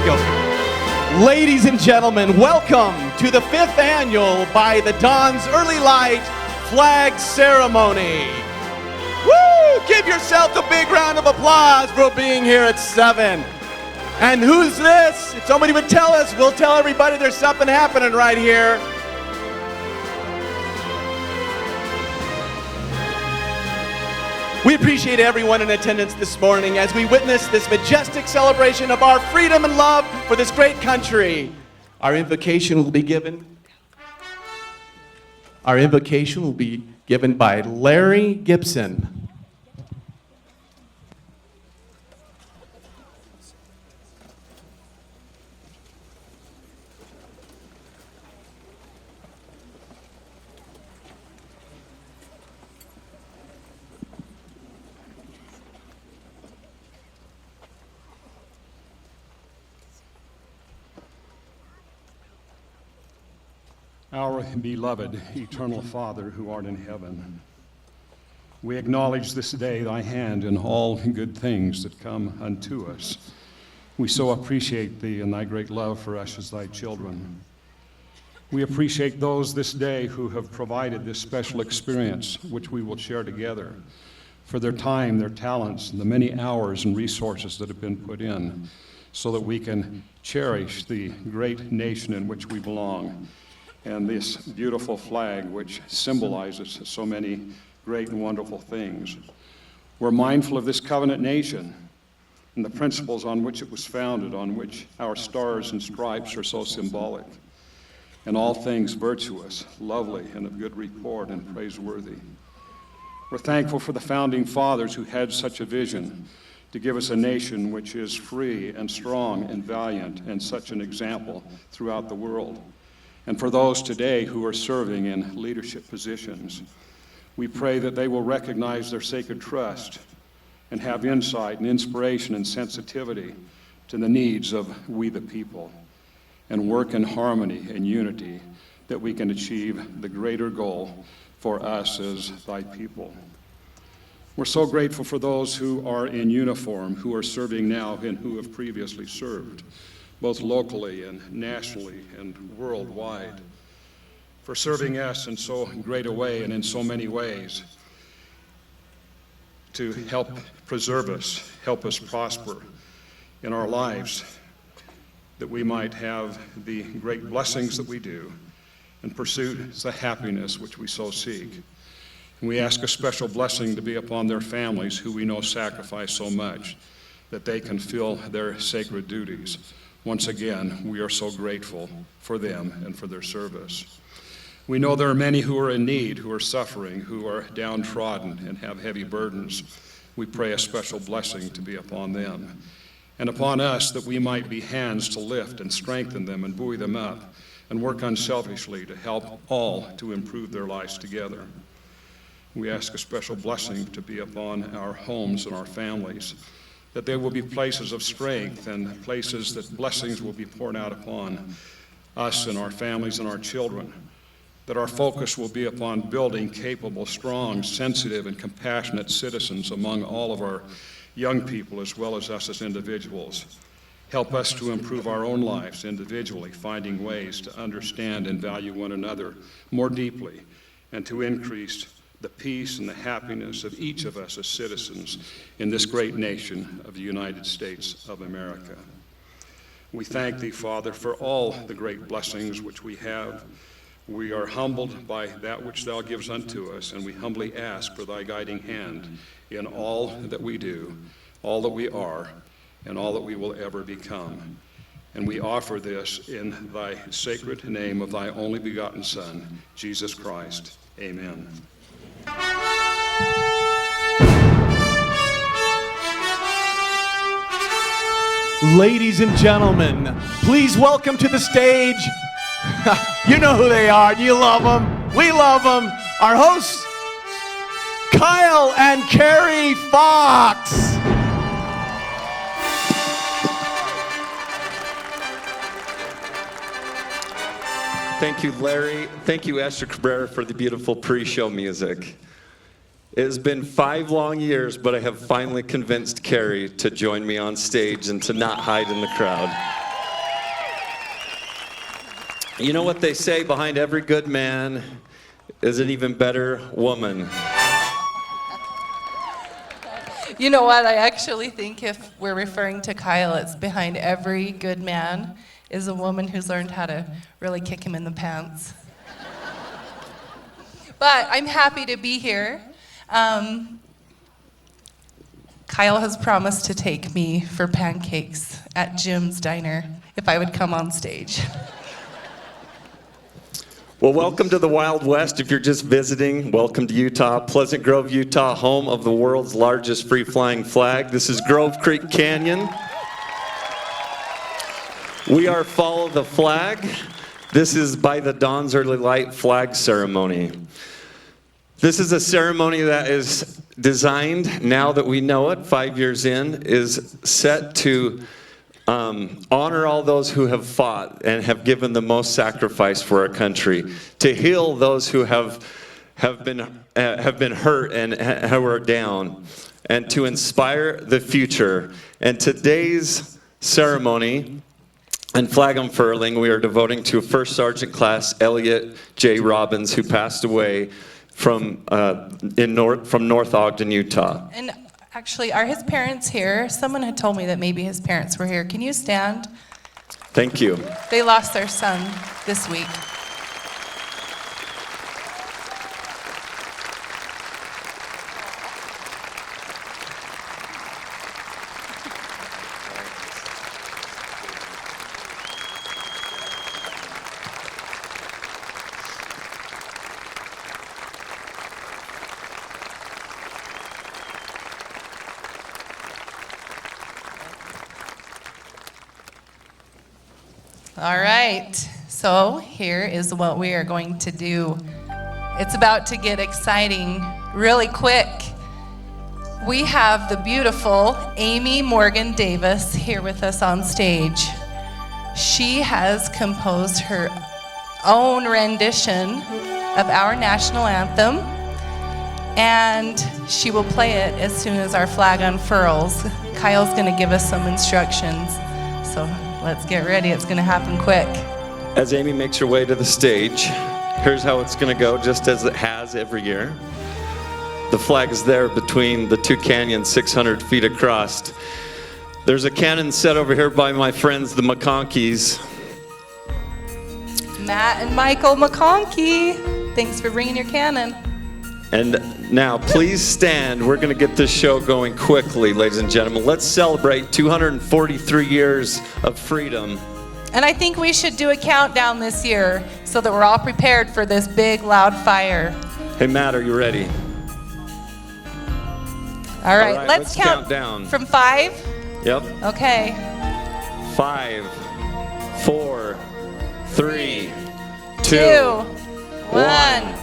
we go. Ladies and gentlemen, welcome to the 5th annual By the Dawn's Early Light Flag Ceremony. Woo! Give yourself a big round of applause for being here at 7. And who's this? If somebody would tell us, we'll tell everybody there's something happening right here. We appreciate everyone in attendance this morning as we witness this majestic celebration of our freedom and love for this great country. Our invocation will be given by Larry Gibson. Our beloved eternal Father who art in heaven, we acknowledge this day thy hand in all good things that come unto us. We so appreciate thee and thy great love for us as thy children. We appreciate those this day who have provided this special experience which we will share together, for their time, their talents, and the many hours and resources that have been put in so that we can cherish the great nation in which we belong and this beautiful flag which symbolizes so many great and wonderful things. We're mindful of this covenant nation and the principles on which it was founded, on which our stars and stripes are so symbolic, and all things virtuous, lovely, and of good report and praiseworthy. We're thankful for the founding fathers who had such a vision to give us a nation which is free and strong and valiant and such an example throughout the world. And for those today who are serving in leadership positions, we pray that they will recognize their sacred trust and have insight and inspiration and sensitivity to the needs of we the people, and work in harmony and unity that we can achieve the greater goal for us as thy people. We're so grateful for those who are in uniform, who are serving now and who have previously served, both locally and nationally and worldwide, for serving us in so great a way and in so many ways to help preserve us, help us prosper in our lives, that we might have the great blessings that we do and pursue the happiness which we so seek. And we ask a special blessing to be upon their families who we know sacrifice so much that they can fill their sacred duties. Once again, we are so grateful for them and for their service. We know there are many who are in need, who are suffering, who are downtrodden and have heavy burdens. We pray a special blessing to be upon them and upon us, that we might be hands to lift and strengthen them and buoy them up and work unselfishly to help all to improve their lives together. We ask a special blessing to be upon our homes and our families, that they will be places of strength and places that blessings will be poured out upon us and our families and our children, that our focus will be upon building capable, strong, sensitive, and compassionate citizens among all of our young people as well as us as individuals. Help us to improve our own lives individually, finding ways to understand and value one another more deeply and to increase the peace and the happiness of each of us as citizens in this great nation of the United States of America. We thank thee, Father, for all the great blessings which we have. We are humbled by that which thou givest unto us, and we humbly ask for thy guiding hand in all that we do, all that we are, and all that we will ever become. And we offer this in thy sacred name of thy only begotten Son, Jesus Christ. Amen. Ladies and gentlemen, please welcome to the stage, you know who they are, you love them, we love them, our hosts, Kyle and Carrie Fox. Thank you, Larry. Thank you, Esther Cabrera, for the beautiful pre-show music. It has been 5 long years, but I have finally convinced Carrie to join me on stage and to not hide in the crowd. You know what they say, behind every good man is an even better woman. You know what? I actually think if we're referring to Kyle, it's behind every good man is a woman who's learned how to really kick him in the pants. But I'm happy to be here. Kyle has promised to take me for pancakes at Jim's Diner if I would come on stage. Well, welcome to the Wild West. If you're just visiting, welcome to Utah, Pleasant Grove, Utah, home of the world's largest free-flying flag. This is Grove Creek Canyon. We are Follow the Flag. This is by the Dawn's Early Light flag ceremony. This is a ceremony that is designed, now that we know it, 5 years in, is set to honor all those who have fought and have given the most sacrifice for our country, to heal those who have been hurt and who are down, and to inspire the future. And today's ceremony and flag unfurling, we are devoting to First Sergeant Class Elliot J. Robbins, who passed away from North Ogden, Utah. And actually, are his parents here? Someone had told me that maybe his parents were here. Can you stand? Thank you. They lost their son this week. All right, so here is what we are going to do. It's about to get exciting really quick. We have the beautiful Amy Morgan Davis here with us on stage. She has composed her own rendition of our national anthem, and she will play it as soon as our flag unfurls. Kyle's gonna give us some instructions, so let's get ready. It's gonna happen quick. As Amy makes her way to the stage, here's how it's gonna go, just as it has every year. The flag is there between the two canyons, 600 feet across. There's a cannon set over here by my friends, the McConkeys. Matt and Michael McConkey, thanks for bringing your cannon. And now, please stand. We're going to get this show going quickly, ladies and gentlemen. Let's celebrate 243 years of freedom. And I think we should do a countdown this year so that we're all prepared for this big, loud fire. Hey, Matt, are you ready? All right, let's count down. From 5? Yep. Okay. 5, 4, 3, 2, 1.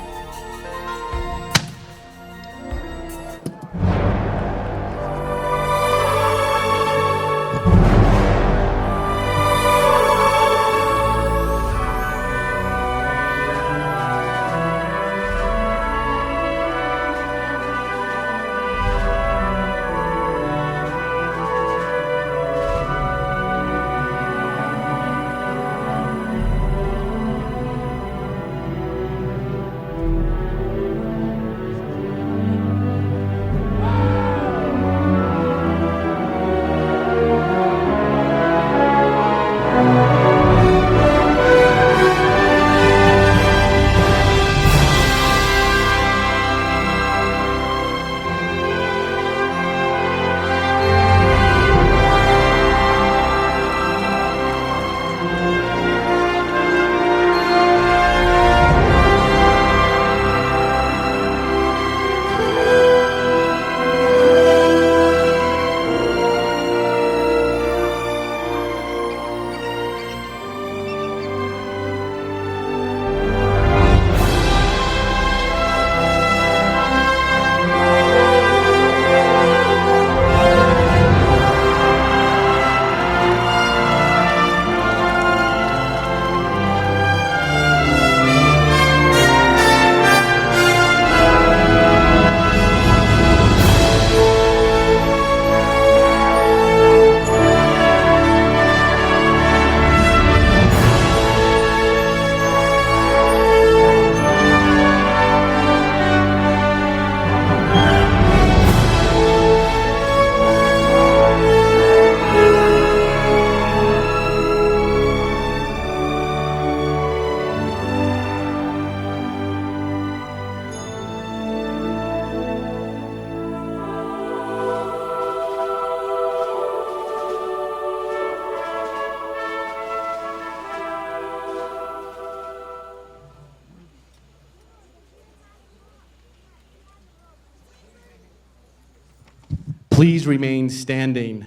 please remain standing.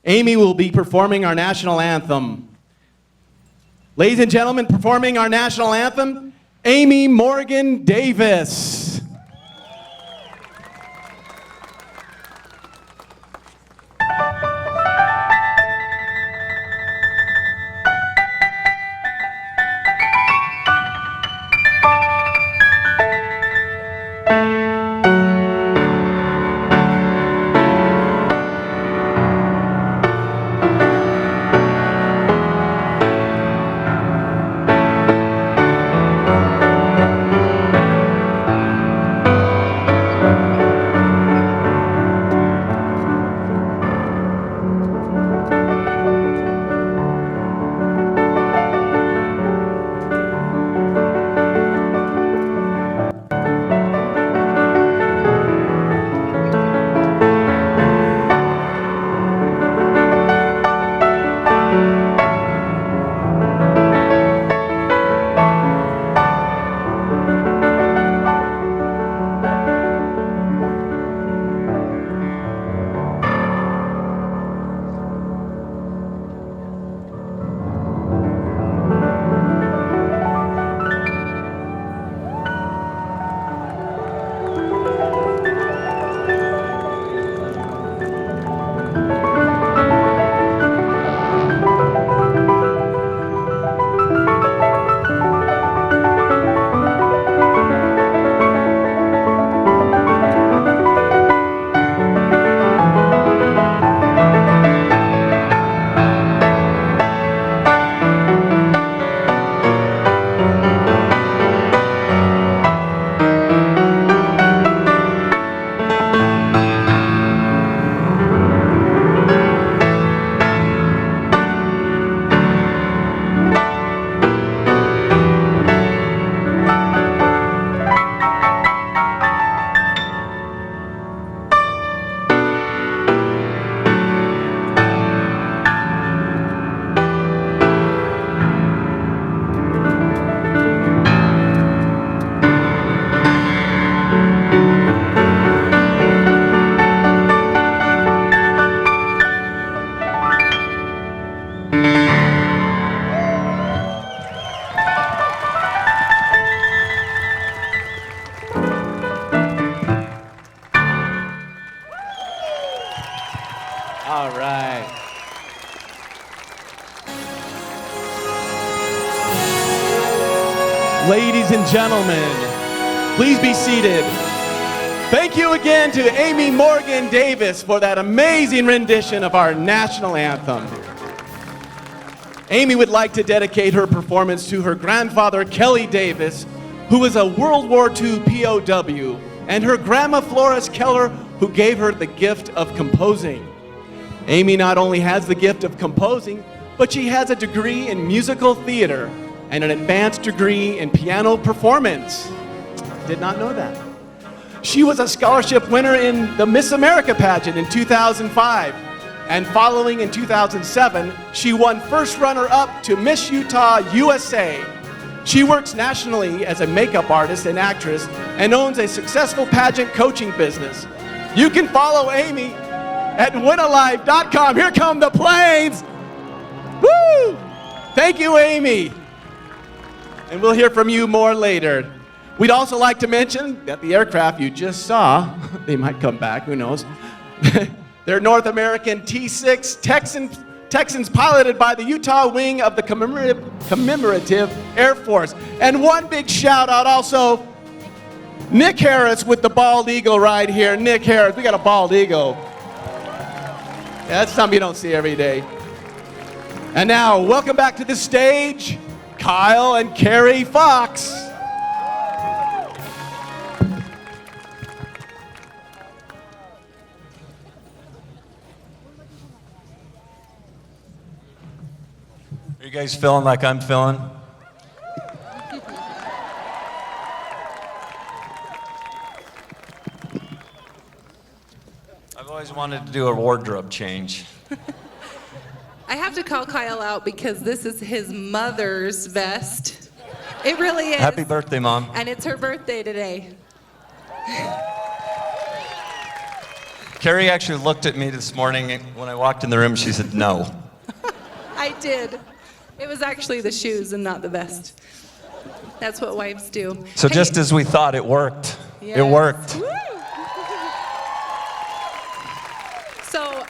Amy will be performing our national anthem. Ladies and gentlemen, performing our national anthem, Amy Morgan Davis. All right. Ladies and gentlemen, please be seated. Thank you again to Amy Morgan Davis for that amazing rendition of our national anthem. Amy would like to dedicate her performance to her grandfather, Kelly Davis, who was a World War II POW, and her grandma, Florence Keller, who gave her the gift of composing. Amy not only has the gift of composing, but she has a degree in musical theater and an advanced degree in piano performance. Did not know that. She was a scholarship winner in the Miss America pageant in 2005. And following in 2007, she won first runner-up to Miss Utah USA. She works nationally as a makeup artist and actress and owns a successful pageant coaching business. You can follow Amy at winalive.com. Here come the planes. Woo! Thank you, Amy. And we'll hear from you more later. We'd also like to mention that the aircraft you just saw, they might come back, who knows. They're North American T-6 Texans piloted by the Utah wing of the commemorative Air Force. And one big shout out also, Nick Harris with the bald eagle right here. Nick Harris, we got a bald eagle. That's something you don't see every day. And now, welcome back to the stage, Kyle and Carrie Fox. Are you guys feeling like I'm feeling? I've always wanted to do a wardrobe change. I have to call Kyle out because this is his mother's vest. It really is. Happy birthday, Mom. And it's her birthday today. Carrie actually looked at me this morning when I walked in the room. She said, no. I did. It was actually the shoes and not the vest. That's what wives do. So Hey. just as we thought, it worked. Yes. It worked. Woo! So,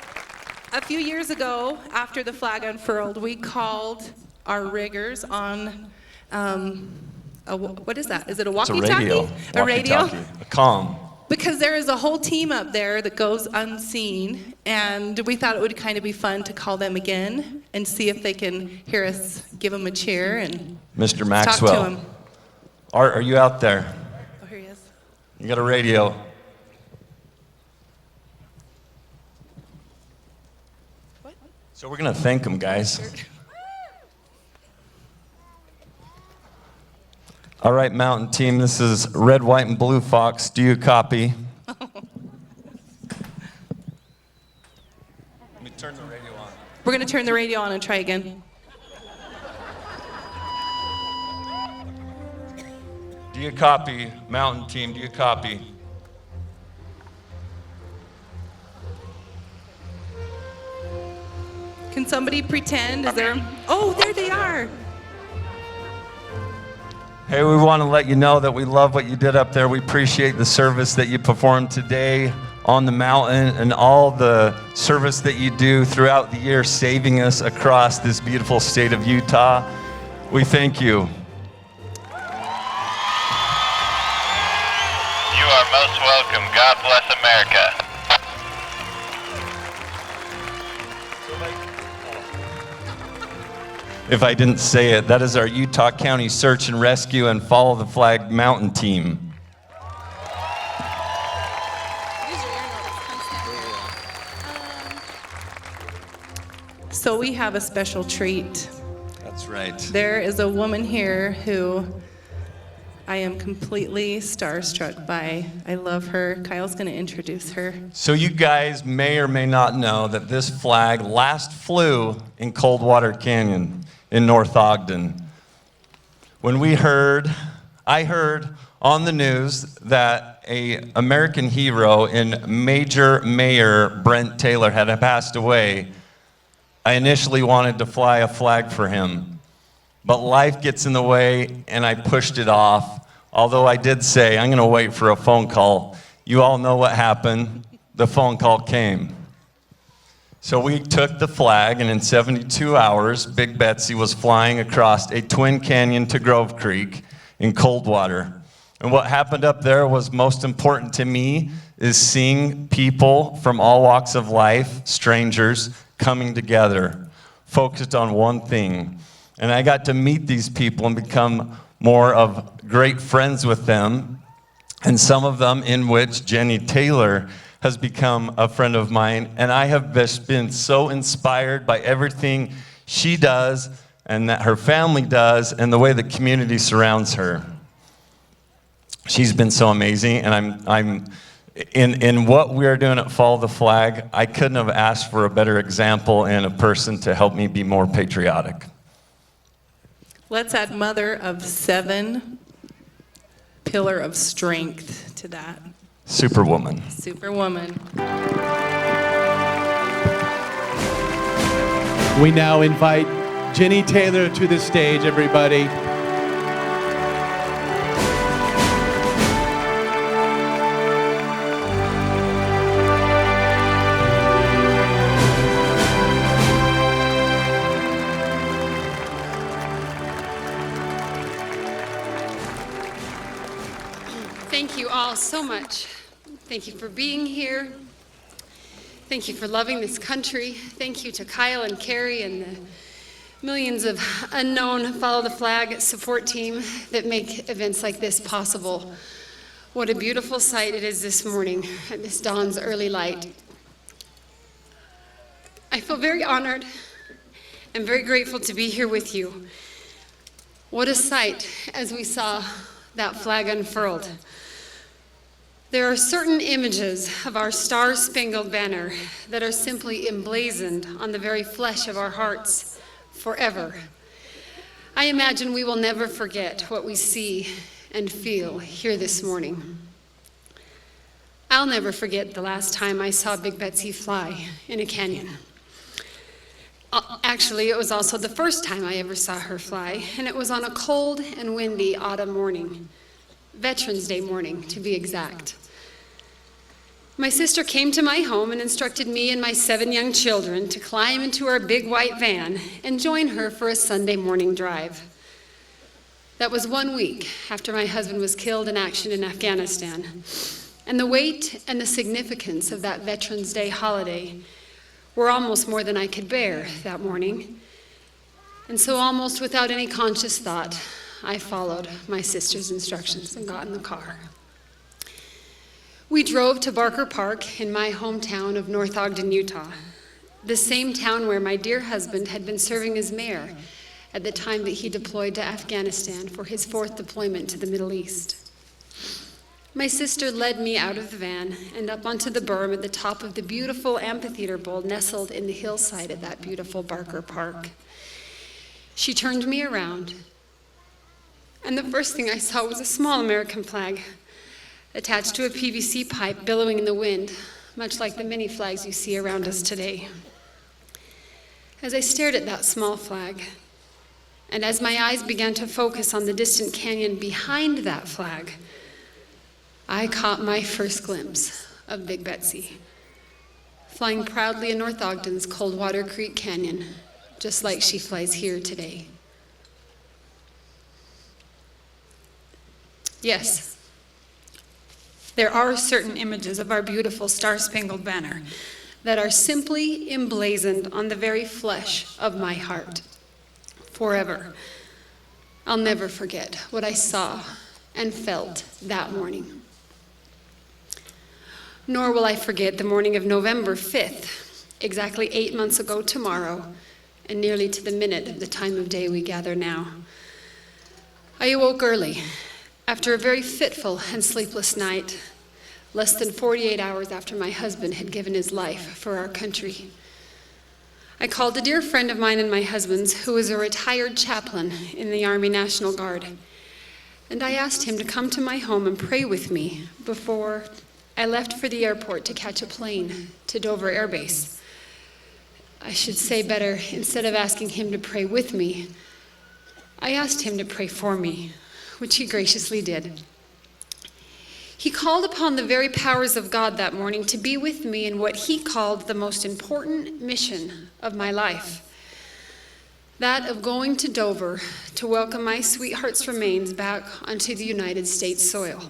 a few years ago, after the flag unfurled, we called our riggers on, what is that? Is it a It's a walkie-talkie? radio. A radio? Walkie-talkie. A comm. Because there is a whole team up there that goes unseen, and we thought it would kind of be fun to call them again and see if they can hear us, give them a cheer, and Mr. talk Maxwell. to them. Art, are you out there? Oh, here he is. You got a radio. What? So we're going to thank them, guys. All right, Mountain Team, this is Red, White, and Blue Fox. Do you copy? Let me turn the radio on. We're going to turn the radio on and try again. Do you copy, Mountain Team? Do you copy? Can somebody pretend? Is there? Oh, there they are. Hey, we want to let you know that we love what you did up there. We appreciate the service that you performed today on the mountain and all the service that you do throughout the year, saving us across this beautiful state of Utah. We thank you. You are most welcome. God bless America. If I didn't say it, that is our Utah County Search and Rescue and Follow the Flag Mountain Team. So we have a special treat. That's right. There is a woman here who I am completely starstruck by. I love her. Kyle's going to introduce her. So you guys may or may not know that this flag last flew in Coldwater Canyon in North Ogden. When I heard on the news that an American hero in Major Mayor Brent Taylor had passed away, I initially wanted to fly a flag for him. But life gets in the way, and I pushed it off. Although I did say, I'm going to wait for a phone call. You all know what happened. The phone call came. So we took the flag, and in 72 hours, Big Betsy was flying across a twin canyon to Grove Creek in Coldwater. And what happened up there was most important to me is seeing people from all walks of life, strangers, coming together, focused on one thing. And I got to meet these people and become more of great friends with them, and some of them in which Jenny Taylor has become a friend of mine, and I have just been so inspired by everything she does and that her family does and the way the community surrounds her. She's been so amazing, and I'm in what we are doing at Follow the Flag, I couldn't have asked for a better example and a person to help me be more patriotic. Let's add mother of 7, pillar of strength to that. Superwoman. Superwoman. We now invite Jenny Taylor to the stage, everybody. Thank you all so much. Thank you for being here. Thank you for loving this country. Thank you to Kyle and Carrie and the millions of unknown Follow the Flag support team that make events like this possible. What a beautiful sight it is this morning at this dawn's early light. I feel very honored and very grateful to be here with you. What a sight as we saw that flag unfurled. There are certain images of our star-spangled banner that are simply emblazoned on the very flesh of our hearts forever. I imagine we will never forget what we see and feel here this morning. I'll never forget the last time I saw Big Betsy fly in a canyon. Actually, it was also the first time I ever saw her fly, and it was on a cold and windy autumn morning, Veterans Day morning, to be exact. My sister came to my home and instructed me and my 7 young children to climb into our big white van and join her for a Sunday morning drive. That was 1 week after my husband was killed in action in Afghanistan. And the weight and the significance of that Veterans Day holiday were almost more than I could bear that morning. And so almost without any conscious thought, I followed my sister's instructions and got in the car. We drove to Barker Park in my hometown of North Ogden, Utah, the same town where my dear husband had been serving as mayor at the time that he deployed to Afghanistan for his 4th deployment to the Middle East. My sister led me out of the van and up onto the berm at the top of the beautiful amphitheater bowl nestled in the hillside at that beautiful Barker Park. She turned me around, and the first thing I saw was a small American flag attached to a PVC pipe billowing in the wind, much like the many flags you see around us today. As I stared at that small flag, and as my eyes began to focus on the distant canyon behind that flag, I caught my first glimpse of Big Betsy, flying proudly in North Ogden's Coldwater Creek Canyon, just like she flies here today. Yes, there are certain images of our beautiful Star-Spangled Banner that are simply emblazoned on the very flesh of my heart. Forever. I'll never forget what I saw and felt that morning. Nor will I forget the morning of November 5th, exactly 8 months ago tomorrow, and nearly to the minute of the time of day we gather now. I awoke early, after a very fitful and sleepless night, less than 48 hours after my husband had given his life for our country. I called a dear friend of mine and my husband's, who was a retired chaplain in the Army National Guard, and I asked him to come to my home and pray with me before I left for the airport to catch a plane to Dover Air Base. I should say better, instead of asking him to pray with me, I asked him to pray for me, which he graciously did. He called upon the very powers of God that morning to be with me in what he called the most important mission of my life, that of going to Dover to welcome my sweetheart's remains back onto the United States soil,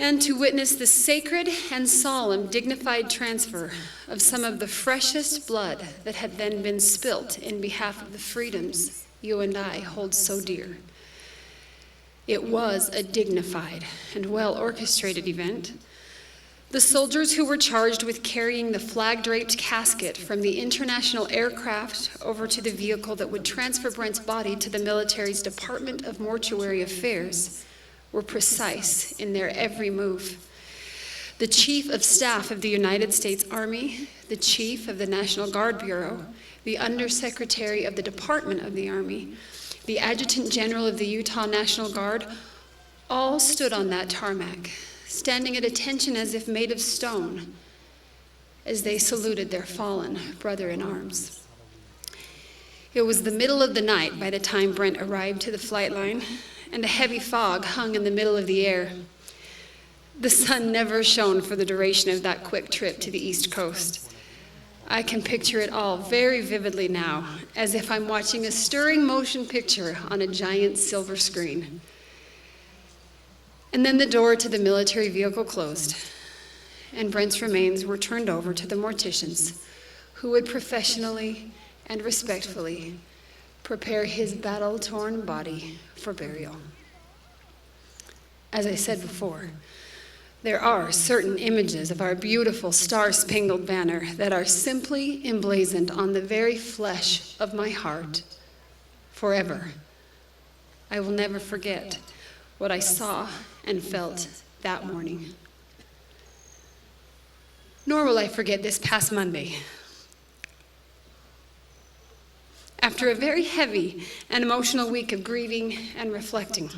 and to witness the sacred and solemn dignified transfer of some of the freshest blood that had then been spilt in behalf of the freedoms you and I hold so dear. It was a dignified and well-orchestrated event. The soldiers who were charged with carrying the flag-draped casket from the international aircraft over to the vehicle that would transfer Brent's body to the military's Department of Mortuary Affairs were precise in their every move. The Chief of Staff of the United States Army, the Chief of the National Guard Bureau, the Undersecretary of the Department of the Army, the Adjutant General of the Utah National Guard, all stood on that tarmac, standing at attention as if made of stone, as they saluted their fallen brother in arms. It was the middle of the night by the time Brent arrived to the flight line, and a heavy fog hung in the middle of the air. The sun never shone for the duration of that quick trip to the East Coast. I can picture it all very vividly now, as if I'm watching a stirring motion picture on a giant silver screen. And then the door to the military vehicle closed, and Brent's remains were turned over to the morticians, who would professionally and respectfully prepare his battle-torn body for burial. As I said before, there are certain images of our beautiful Star-Spangled Banner that are simply emblazoned on the very flesh of my heart forever. I will never forget what I saw and felt that morning. Nor will I forget this past Monday. After a very heavy and emotional week of grieving and reflecting,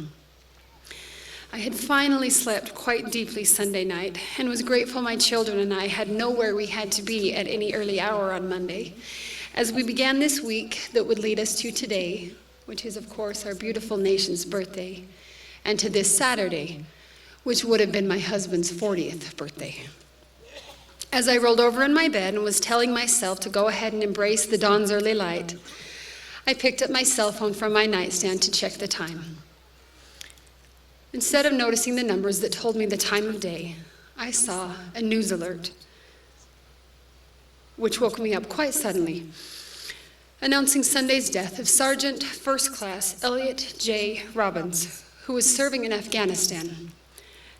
I had finally slept quite deeply Sunday night and was grateful my children and I had nowhere we had to be at any early hour on Monday, as we began this week that would lead us to today, which is, of course, our beautiful nation's birthday, and to this Saturday, which would have been my husband's 40th birthday. As I rolled over in my bed and was telling myself to go ahead and embrace the dawn's early light, I picked up my cell phone from my nightstand to check the time. Instead of noticing the numbers that told me the time of day, I saw a news alert, which woke me up quite suddenly, announcing Sunday's death of Sergeant First Class Elliot J. Robbins, who was serving in Afghanistan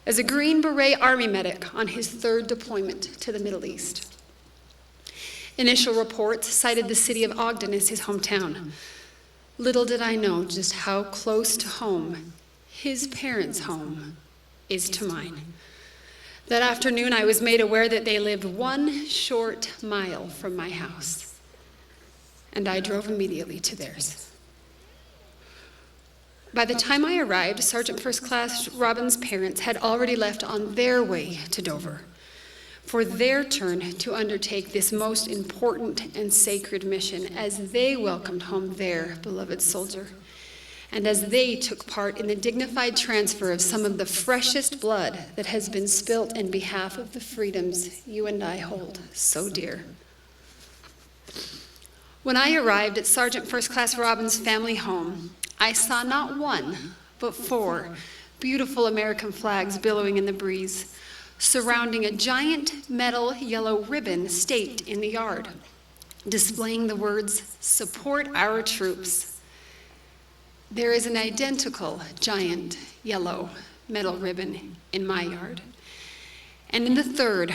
as a Green Beret Army medic on his 3rd deployment to the Middle East. Initial reports cited the city of Ogden as his hometown. Little did I know just how close to home his parents' home is to mine. That afternoon, I was made aware that they lived 1 short mile from my house, and I drove immediately to theirs. By the time I arrived, Sergeant First Class Robbins' parents had already left on their way to Dover for their turn to undertake this most important and sacred mission as they welcomed home their beloved soldier, and as they took part in the dignified transfer of some of the freshest blood that has been spilt in behalf of the freedoms you and I hold so dear. When I arrived at Sergeant First Class Robbins' family home, I saw not 1, but 4 beautiful American flags billowing in the breeze, surrounding a giant metal yellow ribbon staked in the yard, displaying the words, "Support our troops." There is an identical giant yellow metal ribbon in my yard, and in the 3rd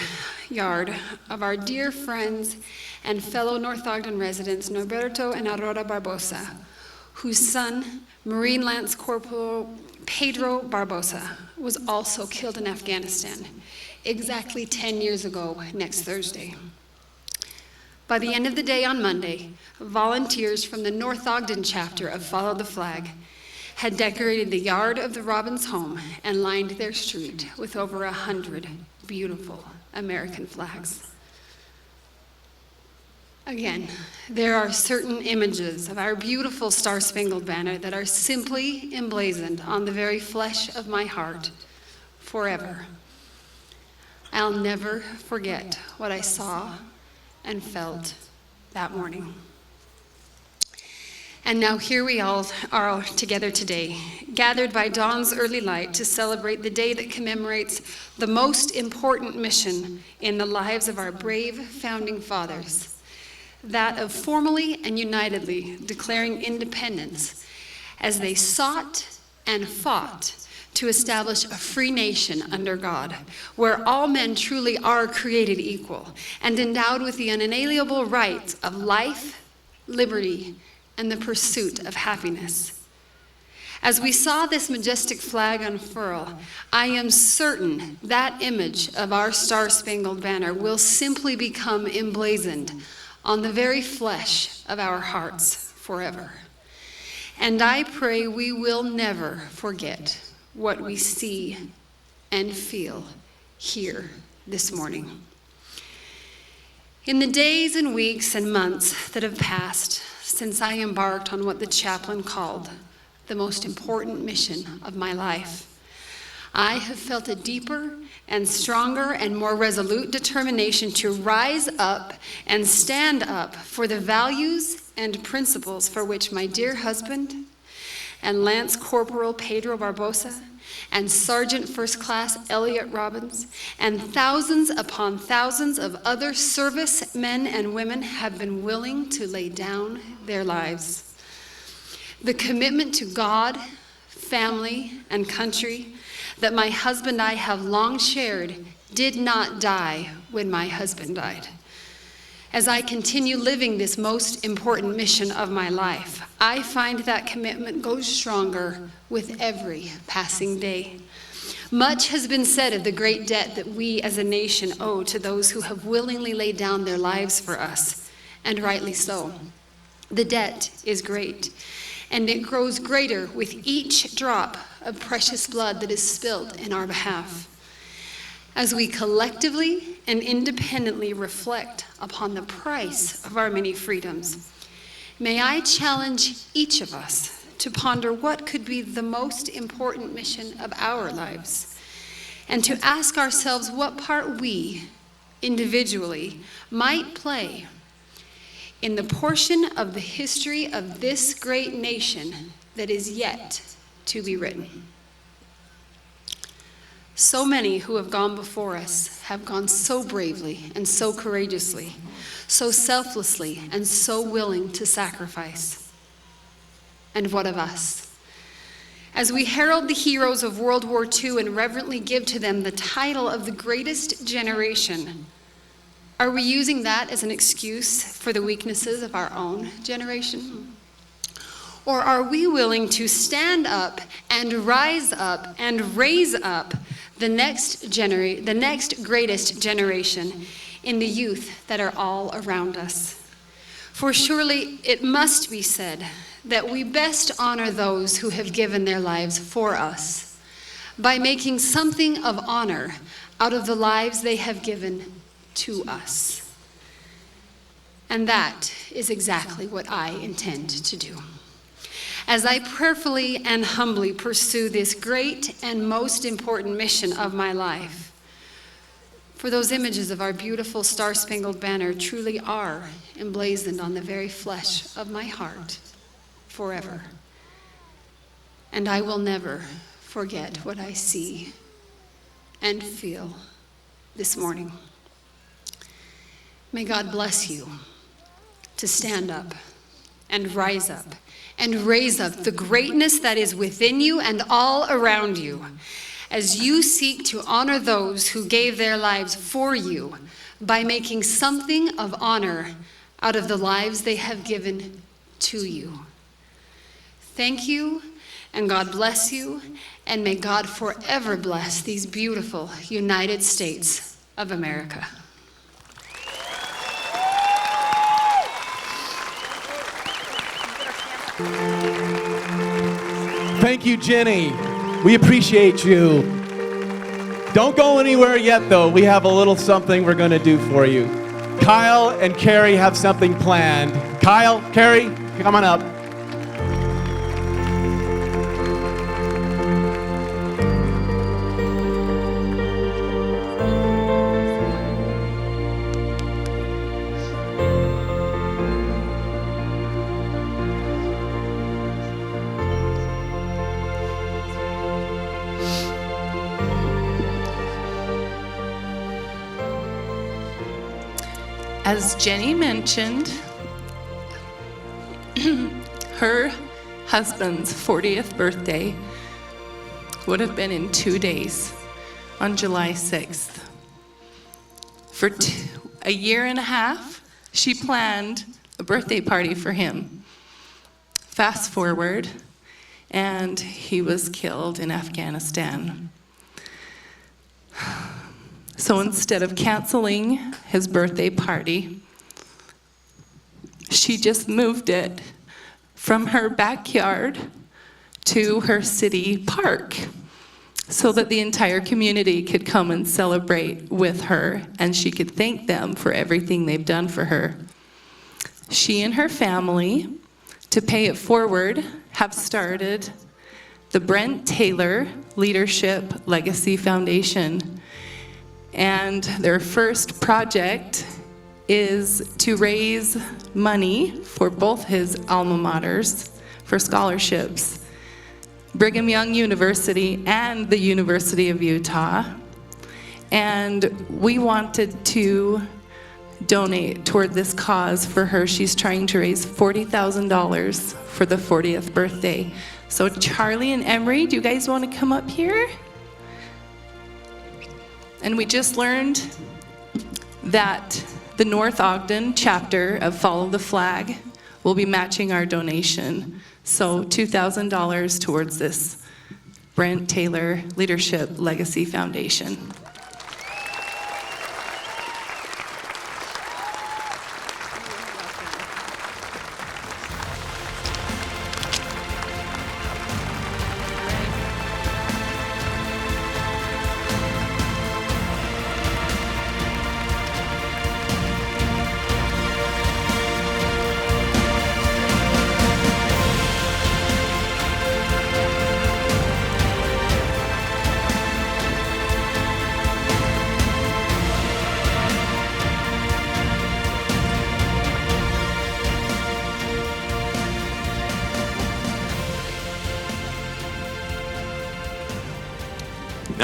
yard of our dear friends and fellow North Ogden residents, Norberto and Aurora Barbosa, whose son, Marine Lance Corporal Pedro Barbosa, was also killed in Afghanistan exactly 10 years ago next Thursday. By the end of the day on Monday, volunteers from the North Ogden chapter of Follow the Flag had decorated the yard of the Robbins home and lined their street with over 100 beautiful American flags. Again, there are certain images of our beautiful Star-Spangled Banner that are simply emblazoned on the very flesh of my heart forever. I'll never forget what I saw and felt that morning. And now here we all are together today, gathered by dawn's early light to celebrate the day that commemorates the most important mission in the lives of our brave founding fathers, that of formally and unitedly declaring independence as they sought and fought to establish a free nation under God, where all men truly are created equal and endowed with the unalienable rights of life, liberty, and the pursuit of happiness. As we saw this majestic flag unfurl, I am certain that image of our Star-Spangled Banner will simply become emblazoned on the very flesh of our hearts forever. And I pray we will never forget what we see and feel here this morning. In the days and weeks and months that have passed since I embarked on what the chaplain called the most important mission of my life, I have felt a deeper and stronger and more resolute determination to rise up and stand up for the values and principles for which my dear husband and Lance Corporal Pedro Barbosa and Sergeant First Class Elliot Robbins and thousands upon thousands of other service men and women have been willing to lay down their lives. The commitment to God, family, and country that my husband and I have long shared did not die when my husband died. As I continue living this most important mission of my life, I find that commitment goes stronger with every passing day. Much has been said of the great debt that we as a nation owe to those who have willingly laid down their lives for us, and rightly so. The debt is great, and it grows greater with each drop of precious blood that is spilled in our behalf. As we collectively and independently reflect upon the price of our many freedoms, may I challenge each of us to ponder what could be the most important mission of our lives, and to ask ourselves what part we, individually, might play in the portion of the history of this great nation that is yet to be written. So many who have gone before us have gone so bravely and so courageously, so selflessly and so willing to sacrifice. And what of us? As we herald the heroes of World War II and reverently give to them the title of the greatest generation, are we using that as an excuse for the weaknesses of our own generation? Or are we willing to stand up and rise up and raise up the next greatest generation in the youth that are all around us? For surely it must be said that we best honor those who have given their lives for us by making something of honor out of the lives they have given to us. And that is exactly what I intend to do. As I prayerfully and humbly pursue this great and most important mission of my life, for those images of our beautiful Star-Spangled Banner truly are emblazoned on the very flesh of my heart forever. And I will never forget what I see and feel this morning. May God bless you to stand up and rise up and raise up the greatness that is within you and all around you, as you seek to honor those who gave their lives for you by making something of honor out of the lives they have given to you. Thank you, and God bless you, and may God forever bless these beautiful United States of America. Thank you, Jenny. We appreciate you. Don't go anywhere yet, though. We have a little something we're going to do for you. Kyle and Carrie have something planned. Kyle, Carrie, come on up. As Jenny mentioned, her husband's 40th birthday would have been in 2 days, on July 6th. For a year and a half, she planned a birthday party for him. Fast forward, and he was killed in Afghanistan. So instead of canceling his birthday party, she just moved it from her backyard to her city park so that the entire community could come and celebrate with her and she could thank them for everything they've done for her. She and her family, to pay it forward, have started the Brent Taylor Leadership Legacy Foundation. And their first project is to raise money for both his alma maters for scholarships, Brigham Young University and the University of Utah. And we wanted to donate toward this cause for her. She's trying to raise $40,000 for the 40th birthday. So Charlie and Emery, do you guys want to come up here? And we just learned that the North Ogden chapter of Follow the Flag will be matching our donation. So $2,000 towards this Brent Taylor Leadership Legacy Foundation.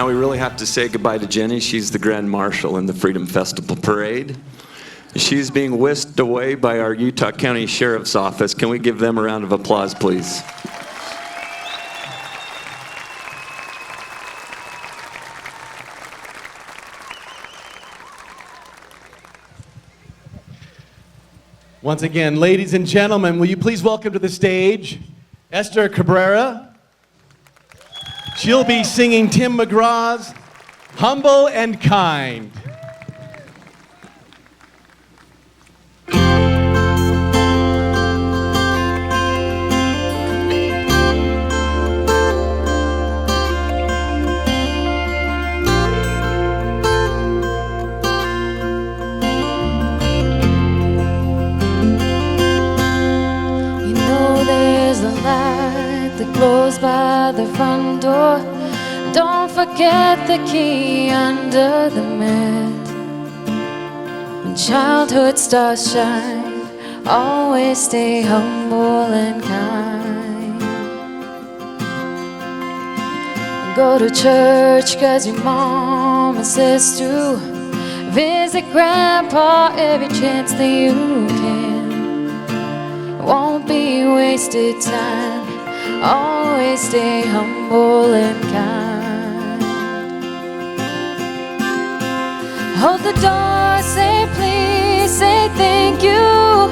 Now we really have to say goodbye to Jenny. She's the Grand Marshal in the Freedom Festival Parade. She's being whisked away by our Utah County Sheriff's Office. Can we give them a round of applause, please? Once again, ladies and gentlemen, will you please welcome to the stage Esther Cabrera. She'll be singing Tim McGraw's Humble and Kind. Close by the front door. Don't forget the key under the mat. When childhood stars shine, always stay humble and kind. Go to church 'cause your mama says to. Visit grandpa every chance that you can. It won't be wasted time. Always stay humble and kind. Hold the door, say please, say thank you.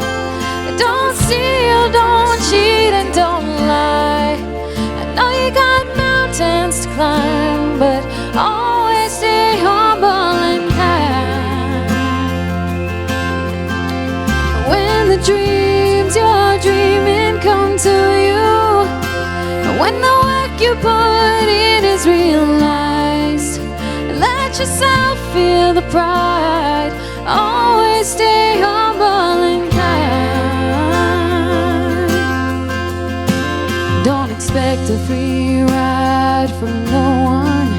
Don't steal, don't cheat, and don't lie. I know you got mountains to climb, but always stay humble and kind. When the dreams you're dreaming come to you, when the work you put in is realized, let yourself feel the pride. Always stay humble and kind. Don't expect a free ride from no one.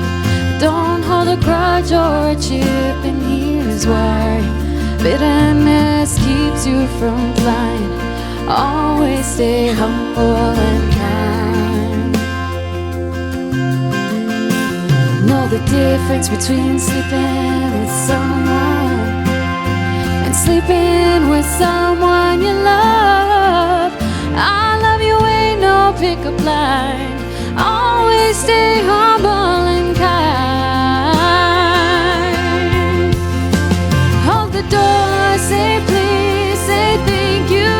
Don't hold a grudge or a chip, and here's why. Bitterness keeps you from flying. Always stay humble and kind. Know the difference between sleeping with someone and sleeping with someone you love. I love you ain't no pickup line. Always stay humble and kind. Hold the door, say please, say thank you.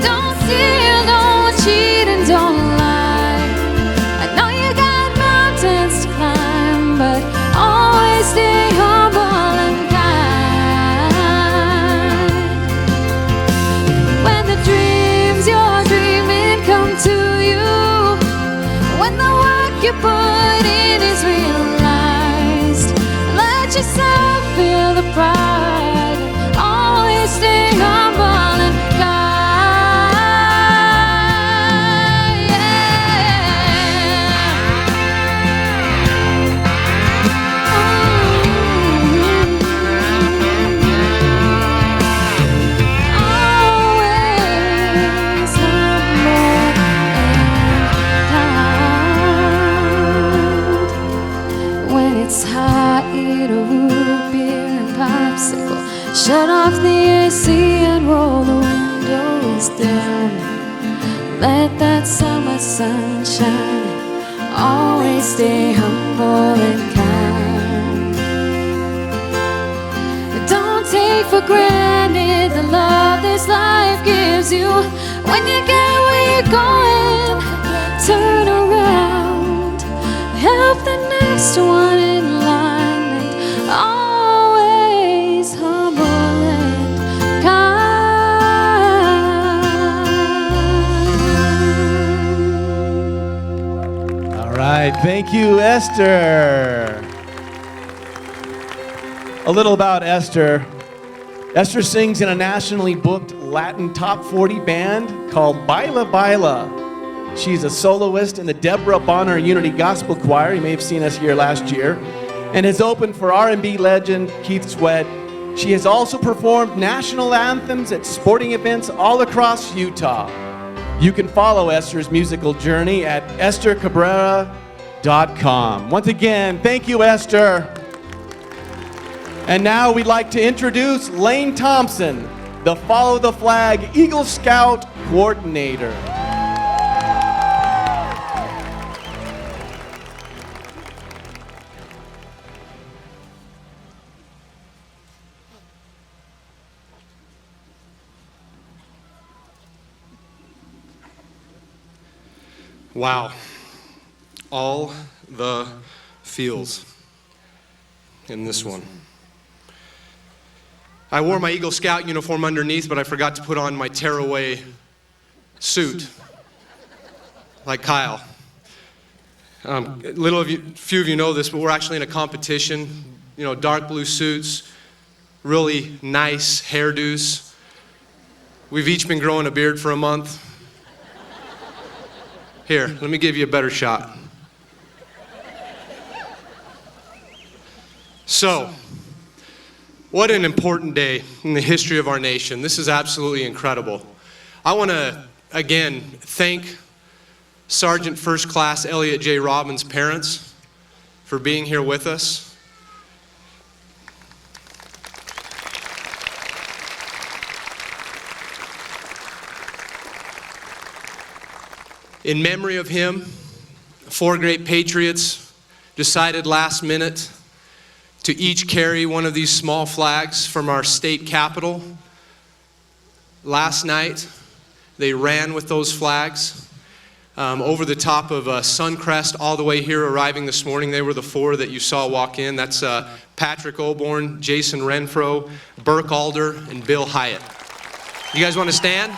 Don't steal, don't cheat, and don't lie. I know you got mountains to climb, but always stay humble and kind. When the dreams you're dreaming come to you, when the work you put in is realized, let yourself feel the pride. Always stay humble and kind. Shut off the AC and roll the windows down. Let that summer sun shine. Always stay humble and kind. Don't take for granted the love this life gives you. When you get where you're going, turn around. Help the next one in line. And always humble and kind. All right, thank you, Esther. A little about Esther. Esther sings in a nationally booked Latin top 40 band called Baila Baila. She's a soloist in the Deborah Bonner Unity Gospel Choir. You may have seen us here last year. And has opened for R&B legend Keith Sweat. She has also performed national anthems at sporting events all across Utah. You can follow Esther's musical journey at esthercabrera.com. unfurled.com. Once again, thank you, Esther. And now we'd like to introduce Lane Thompson, the Follow the Flag Eagle Scout Coordinator. Wow, all the feels in this one. I wore my Eagle Scout uniform underneath, but I forgot to put on my tearaway suit, like Kyle. Few of you know this, but we're actually in a competition. You know, dark blue suits, really nice hairdos. We've each been growing a beard for a month. Here, let me give you a better shot. So, what an important day in the history of our nation. This is absolutely incredible. I want to, again, thank Sergeant First Class Elliot J. Robbins' parents for being here with us. In memory of him, 4 great patriots decided last minute to each carry one of these small flags from our state capitol. Last night, they ran with those flags over the top of Suncrest all the way here, arriving this morning. They were the 4 that you saw walk in. That's Patrick Oborn, Jason Renfro, Burke Alder, and Bill Hyatt. You guys want to stand?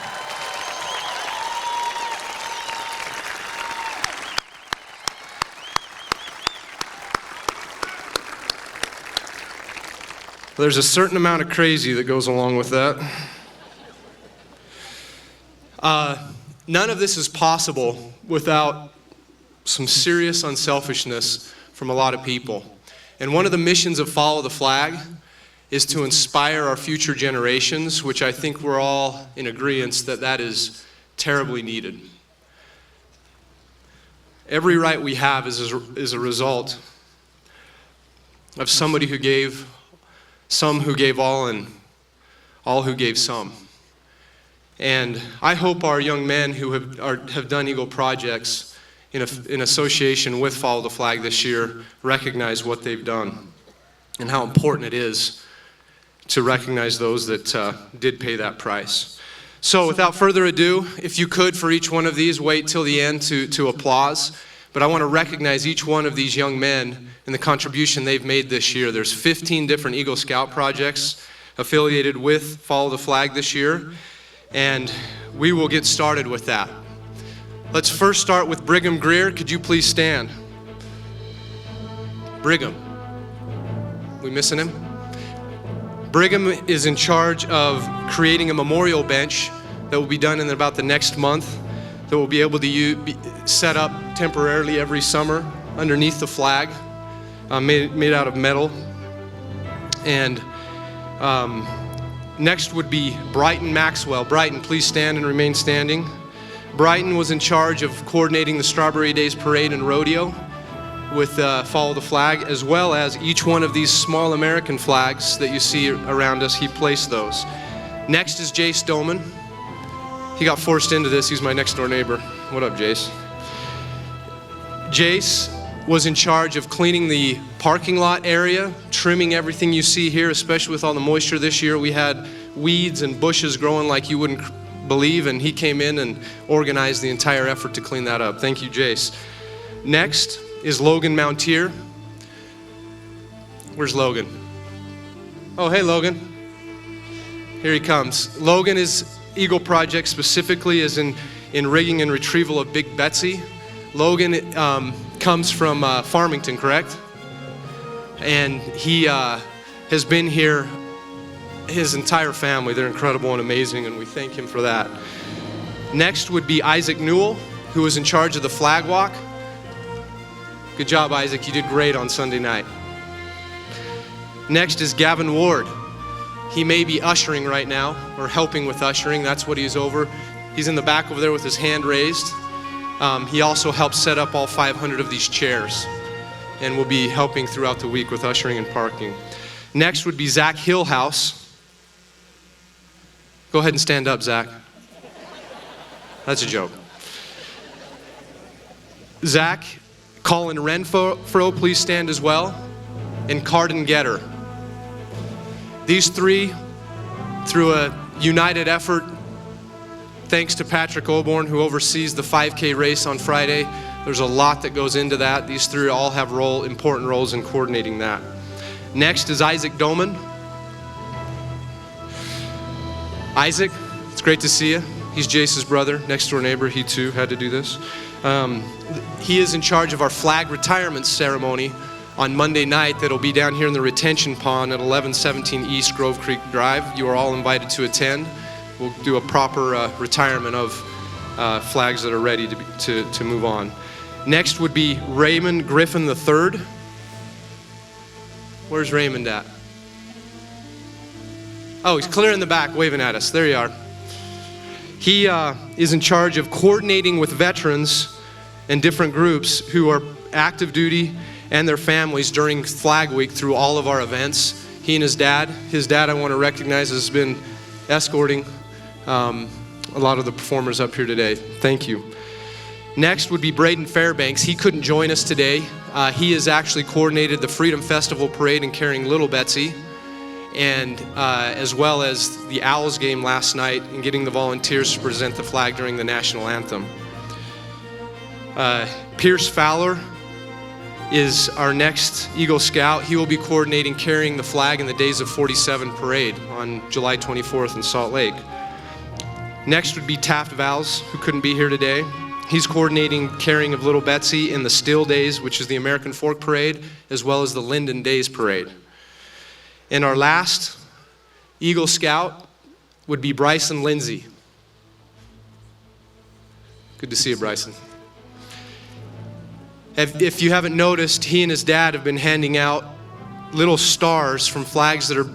There's a certain amount of crazy that goes along with that. None of this is possible without some serious unselfishness from a lot of people. And one of the missions of Follow the Flag is to inspire our future generations, which I think we're all in agreement that is terribly needed. Every right we have is a result of somebody who gave, some who gave all, and all who gave some. And I hope our young men who have done Eagle projects in association with Follow the Flag this year recognize what they've done and how important it is to recognize those that did pay that price. So without further ado, if you could, for each one of these, wait till the end to applause. But I want to recognize each one of these young men and the contribution they've made this year. There's 15 different Eagle Scout projects affiliated with Follow the Flag this year, and we will get started with that. Let's first start with Brigham Greer. Could you please stand? Brigham. We missing him? Brigham is in charge of creating a memorial bench that will be done in about the next month that will be able to be set up temporarily every summer underneath the flag, made out of metal. And next would be Brighton Maxwell. Brighton, please stand and remain standing. Brighton was in charge of coordinating the Strawberry Days Parade and Rodeo with Follow the Flag, as well as each one of these small American flags that you see around us. He placed those. Next is Jace Doman. He got forced into this. He's my next door neighbor. What up, Jace? Jace was in charge of cleaning the parking lot area, trimming everything you see here, especially with all the moisture this year. We had weeds and bushes growing like you wouldn't believe, and he came in and organized the entire effort to clean that up. Thank you, Jace. Next is Logan Mountier. Where's Logan? Oh, hey, Logan. Here he comes. Logan is Eagle Project specifically is in rigging and retrieval of Big Betsy. Logan comes from Farmington, correct? And he has been here, his entire family. They're incredible and amazing, and we thank him for that. Next would be Isaac Newell, who was in charge of the flag walk. Good job, Isaac. You did great on Sunday night. Next is Gavin Ward. He may be ushering right now, or helping with ushering. That's what he's over. He's in the back over there with his hand raised. He also helped set up all 500 of these chairs and will be helping throughout the week with ushering and parking. Next would be Zach Hillhouse. Go ahead and stand up, Zach. That's a joke. Zach, Colin Renfro, please stand as well, and Cardin Getter. These three, through a united effort, thanks to Patrick Oborn, who oversees the 5K race on Friday. There's a lot that goes into that. These three all have important roles in coordinating that. Next is Isaac Doman. Isaac, it's great to see you. He's Jace's brother, next door neighbor. He too had to do this. He is in charge of our flag retirement ceremony on Monday night that'll be down here in the retention pond at 1117 East Grove Creek Drive. You are all invited to attend. We'll do a proper retirement of flags that are ready to move on. Next would be Raymond Griffin III. Where's Raymond at? Oh, he's clear in the back waving at us. There you are. He is in charge of coordinating with veterans and different groups who are active duty and their families during Flag Week through all of our events. He and his dad I want to recognize, has been escorting a lot of the performers up here today. Thank you. Next would be Braden Fairbanks. He couldn't join us today. He has actually coordinated the Freedom Festival Parade and carrying Little Betsy, and as well as the Owls game last night and getting the volunteers to present the flag during the national anthem. Pierce Fowler is our next Eagle Scout. He will be coordinating carrying the flag in the Days of 47 parade on July 24th in Salt Lake. Next would be Taft Vals, who couldn't be here today. He's coordinating carrying of Little Betsy in the Still Days, which is the American Fork Parade, as well as the Linden Days Parade. And our last Eagle Scout would be Bryson Lindsay. Good to see you, Bryson. If you haven't noticed, he and his dad have been handing out little stars from flags that are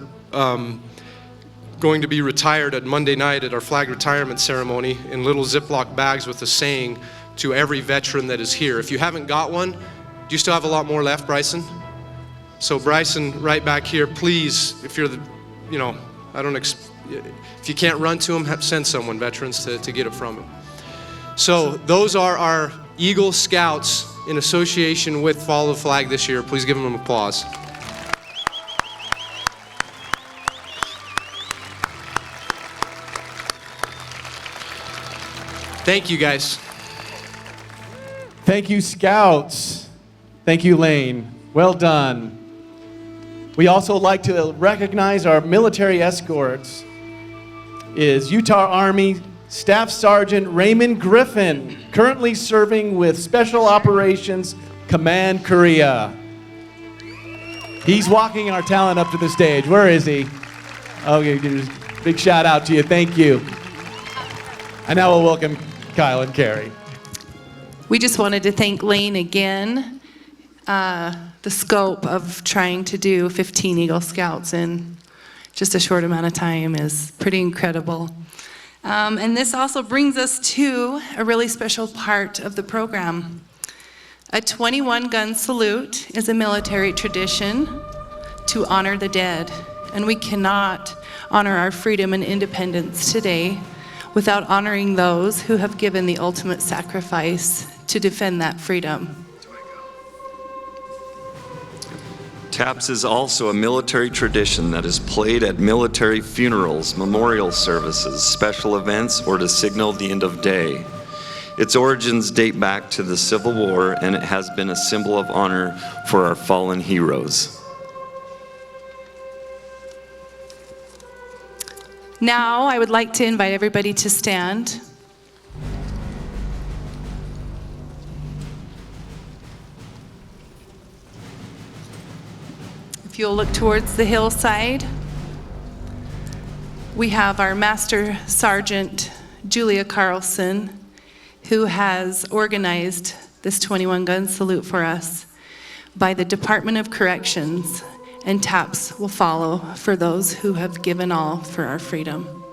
going to be retired at Monday night at our flag retirement ceremony in little Ziploc bags with a saying to every veteran that is here. If you haven't got one, do you still have a lot more left, Bryson? So Bryson, right back here, please, if you're if you can't run to him, send someone, veterans, to get it from him. So those are our Eagle Scouts in association with Follow the Flag this year. Please give them applause. Thank you, guys. Thank you, Scouts. Thank you, Lane. Well done. We also like to recognize our military escorts. Is Utah Army Staff Sergeant Raymond Griffin, currently serving with Special Operations Command Korea. He's walking our talent up to the stage. Where is he? Okay, big shout out to you. Thank you. And now we'll welcome Kyle and Carrie. We just wanted to thank Lane again. The scope of trying to do 15 Eagle Scouts in just a short amount of time is pretty incredible. And this also brings us to a really special part of the program. A 21-gun salute is a military tradition to honor the dead, and we cannot honor our freedom and independence today without honoring those who have given the ultimate sacrifice to defend that freedom. Taps is also a military tradition that is played at military funerals, memorial services, special events, or to signal the end of day. Its origins date back to the Civil War, and it has been a symbol of honor for our fallen heroes. Now, I would like to invite everybody to stand. If you'll look towards the hillside, we have our Master Sergeant Julia Carlson, who has organized this 21-gun salute for us by the Department of Corrections, and taps will follow for those who have given all for our freedom.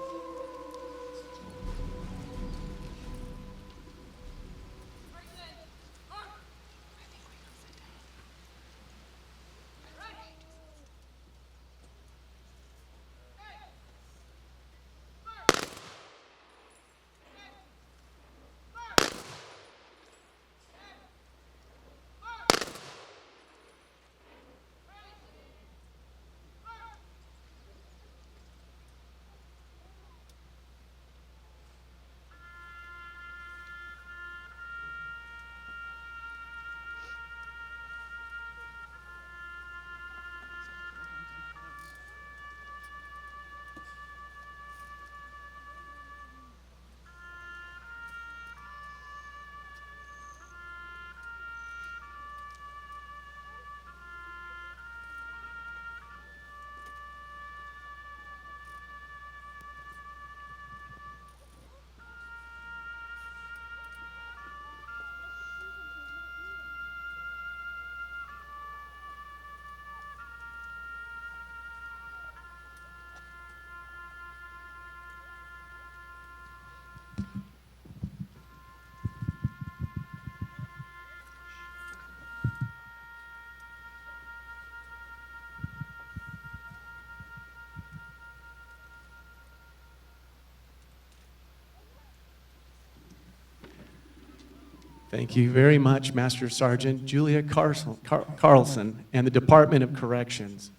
Thank you very much, Master Sergeant Julia Carlson and the Department of Corrections.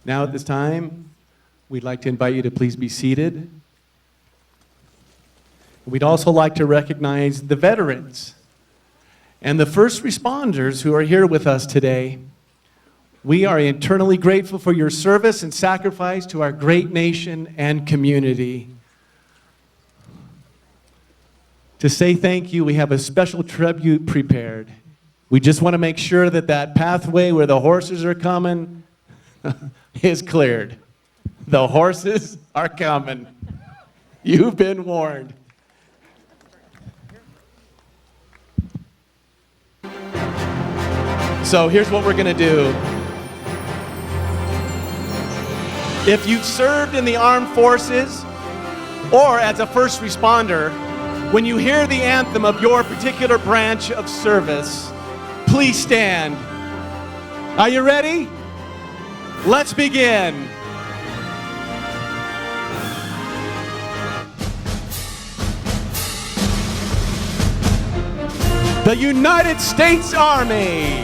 Now at this time, we'd like to invite you to please be seated. We'd also like to recognize the veterans and the first responders who are here with us today. We are eternally grateful for your service and sacrifice to our great nation and community. To say thank you, we have a special tribute prepared. We just want to make sure that that pathway where the horses are coming is cleared. The horses are coming. You've been warned. So here's what we're going to do. If you've served in the armed forces or as a first responder, when you hear the anthem of your particular branch of service, please stand. Are you ready? Let's begin. The United States Army.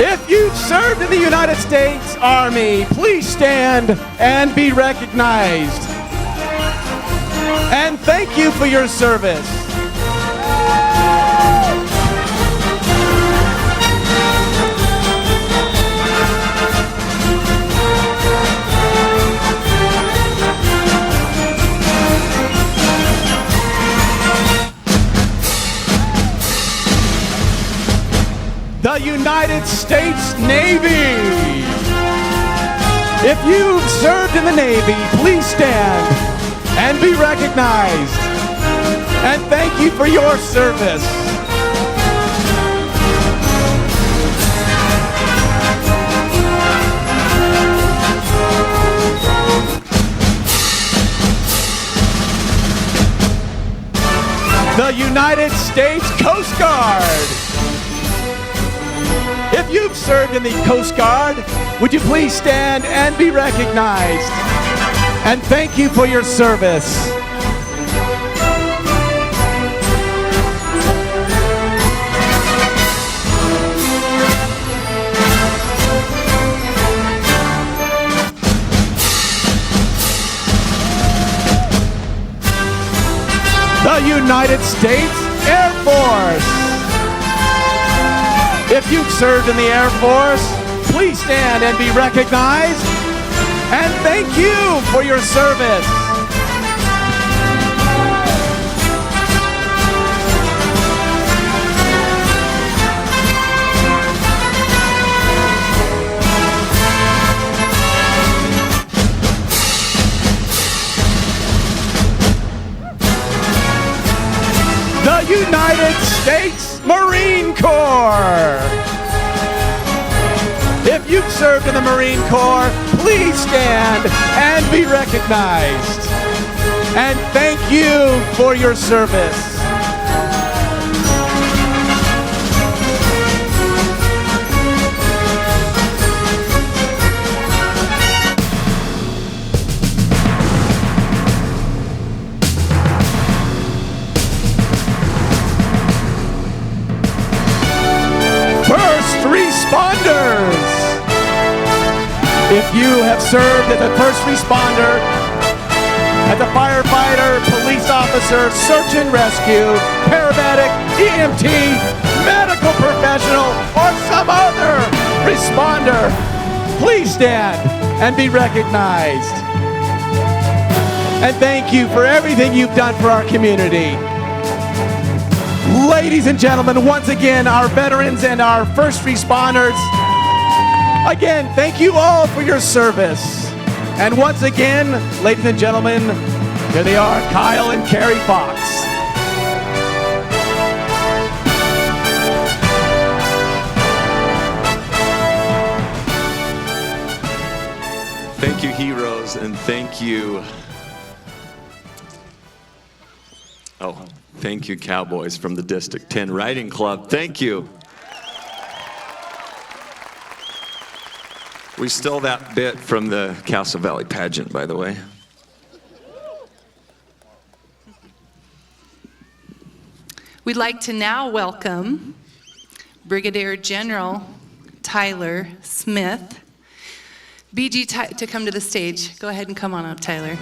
If you've served in the United States Army, please stand and be recognized. And thank you for your service. The United States Navy. If you've served in the Navy, please stand and be recognized. And thank you for your service. The United States Coast Guard. If you've served in the Coast Guard, would you please stand and be recognized? And thank you for your service. The United States Air Force. If you've served in the Air Force, please stand and be recognized. And thank you for your service. The United States Marine Corps. If you've served in the Marine Corps, please stand and be recognized. And thank you for your service. First responders. If you have served as a first responder, as a firefighter, police officer, search and rescue, paramedic, EMT, medical professional, or some other responder, please stand and be recognized. And thank you for everything you've done for our community. Ladies and gentlemen, once again, our veterans and our first responders, again, thank you all for your service. And once again, ladies and gentlemen, here they are, Kyle and Carrie Fox. Thank you, heroes, and thank you. Oh, thank you, cowboys from the District 10 Riding Club. Thank you. We stole that bit from the Castle Valley pageant, by the way. We'd like to now welcome Brigadier General Tyler Smith, to come to the stage. Go ahead and come on up, Tyler.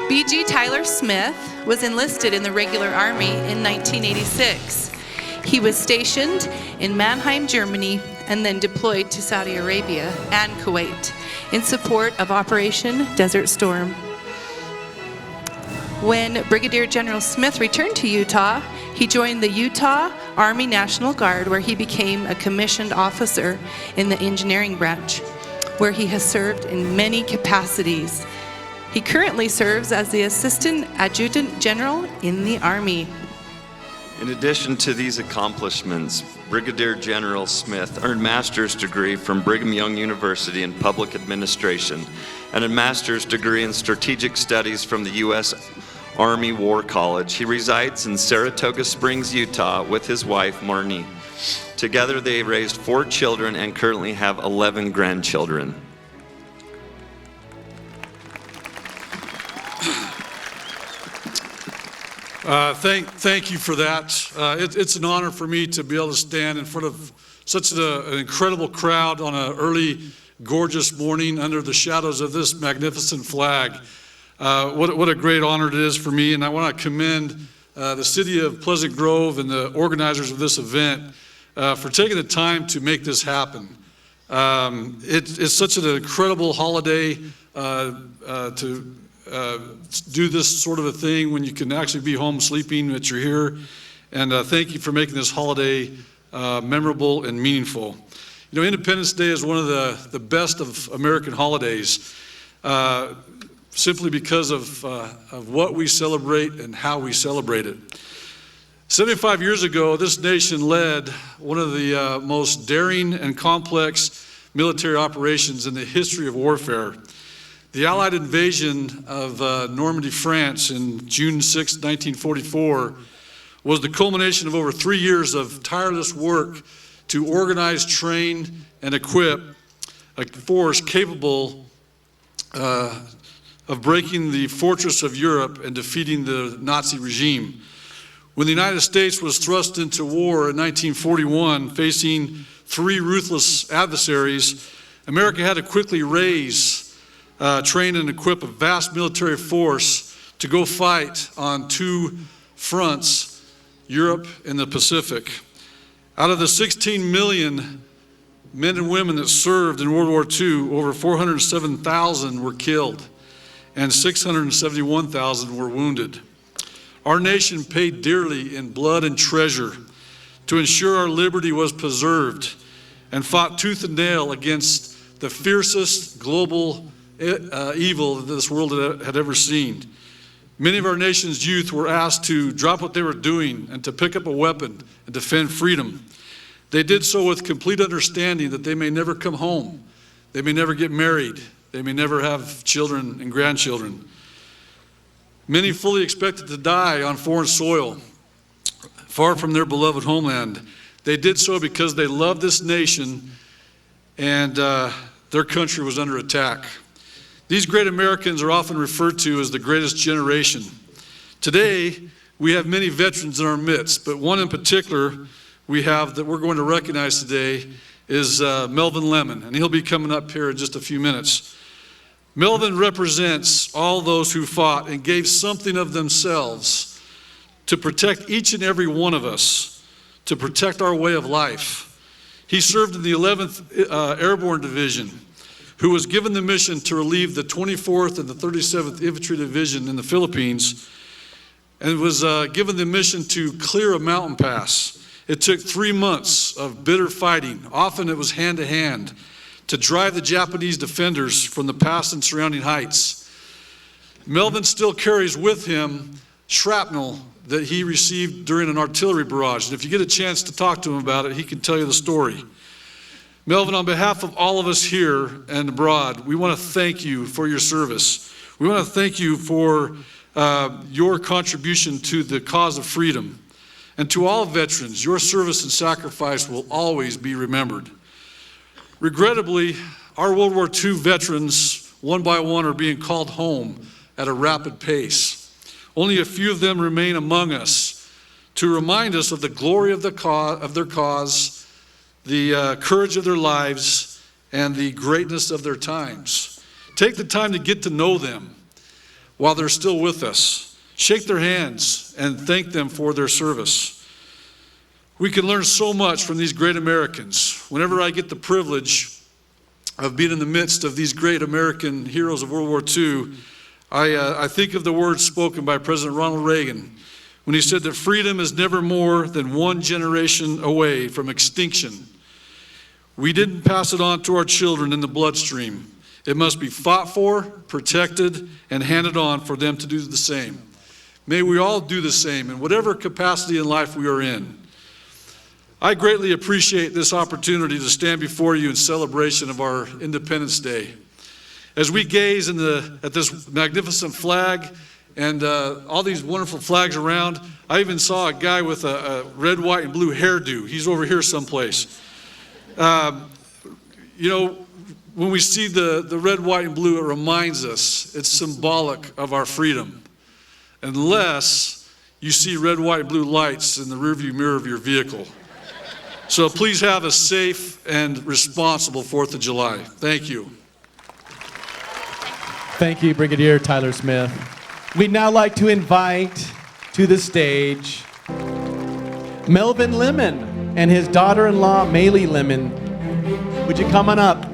BG Tyler Smith was enlisted in the regular army in 1986. He was stationed in Mannheim, Germany, and then deployed to Saudi Arabia and Kuwait in support of Operation Desert Storm. When Brigadier General Smith returned to Utah, he joined the Utah Army National Guard, where he became a commissioned officer in the engineering branch, where he has served in many capacities. He currently serves as the Assistant Adjutant General in the Army. In addition to these accomplishments, Brigadier General Smith earned a master's degree from Brigham Young University in Public Administration and a master's degree in Strategic Studies from the U.S. Army War College. He resides in Saratoga Springs, Utah with his wife, Marnie. Together they raised 4 children and currently have 11 grandchildren. Thank you for that. It's an honor for me to be able to stand in front of such an incredible crowd on an early, gorgeous morning under the shadows of this magnificent flag. What a great honor it is for me, and I want to commend the city of Pleasant Grove and the organizers of this event for taking the time to make this happen. It's such an incredible holiday to do this sort of a thing when you can actually be home sleeping, that you're here. And thank you for making this holiday memorable and meaningful. You know, Independence Day is one of the best of American holidays, simply because of what we celebrate and how we celebrate it. 75 years ago, this nation led one of the most daring and complex military operations in the history of warfare. The Allied invasion of Normandy, France in June 6, 1944 was the culmination of over 3 years of tireless work to organize, train, and equip a force capable of breaking the fortress of Europe and defeating the Nazi regime. When the United States was thrust into war in 1941, facing 3 ruthless adversaries, America had to quickly train and equip a vast military force to go fight on 2 fronts, Europe and the Pacific. Out of the 16 million men and women that served in World War II, over 407,000 were killed and 671,000 were wounded. Our nation paid dearly in blood and treasure to ensure our liberty was preserved and fought tooth and nail against the fiercest global evil that this world had ever seen. Many of our nation's youth were asked to drop what they were doing and to pick up a weapon and defend freedom. They did so with complete understanding that they may never come home, they may never get married, they may never have children and grandchildren. Many fully expected to die on foreign soil, far from their beloved homeland. They did so because they loved this nation and their country was under attack. These great Americans are often referred to as the greatest generation. Today, we have many veterans in our midst, but one in particular we have that we're going to recognize today is Melvin Lemon, and he'll be coming up here in just a few minutes. Melvin represents all those who fought and gave something of themselves to protect each and every one of us, to protect our way of life. He served in the 11th Airborne Division, who was given the mission to relieve the 24th and the 37th Infantry Division in the Philippines, and was given the mission to clear a mountain pass. It took 3 months of bitter fighting, often it was hand to hand, to drive the Japanese defenders from the pass and surrounding heights. Melvin still carries with him shrapnel that he received during an artillery barrage, and if you get a chance to talk to him about it, he can tell you the story. Melvin, on behalf of all of us here and abroad, we want to thank you for your service. We want to thank you for your contribution to the cause of freedom. And to all veterans, your service and sacrifice will always be remembered. Regrettably, our World War II veterans, one by one, are being called home at a rapid pace. Only a few of them remain among us to remind us of the glory of their cause, the courage of their lives, and the greatness of their times. Take the time to get to know them while they're still with us. Shake their hands and thank them for their service. We can learn so much from these great Americans. Whenever I get the privilege of being in the midst of these great American heroes of World War II, I think of the words spoken by President Ronald Reagan when he said that freedom is never more than one generation away from extinction. We didn't pass it on to our children in the bloodstream. It must be fought for, protected, and handed on for them to do the same. May we all do the same in whatever capacity in life we are in. I greatly appreciate this opportunity to stand before you in celebration of our Independence Day. As we gaze at this magnificent flag and all these wonderful flags around, I even saw a guy with a red, white, and blue hairdo. He's over here someplace. You know, when we see the red, white, and blue, it reminds us it's symbolic of our freedom. Unless you see red, white, and blue lights in the rearview mirror of your vehicle. So please have a safe and responsible 4th of July. Thank you. Thank you, Brigadier Tyler Smith. We'd now like to invite to the stage Melvin Lemon and his daughter-in-law, Maylee Lemon. Would you come on up?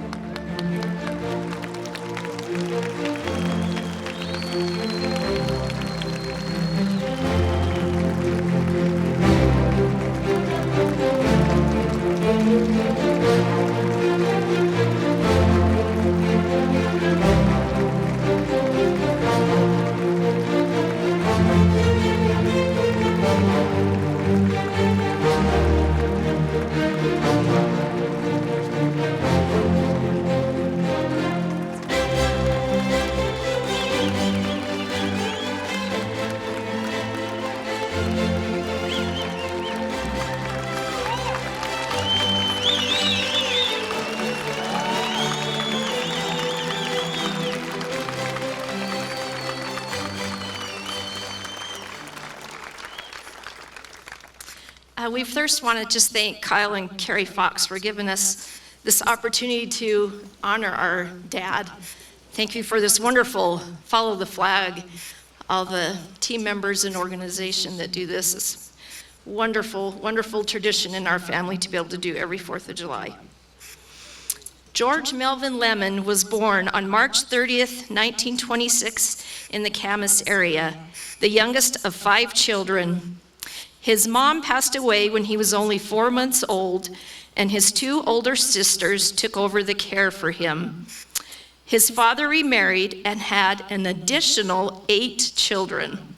We first want to just thank Kyle and Carrie Fox for giving us this opportunity to honor our dad. Thank you for this wonderful Follow the Flag, all the team members and organization that do this. It's wonderful, wonderful tradition in our family to be able to do every 4th of July. George Melvin Lemon was born on March 30th, 1926 in the Camas area, the youngest of 5 children. His mom passed away when he was only 4 months old, and his 2 older sisters took over the care for him. His father remarried and had an additional 8 children.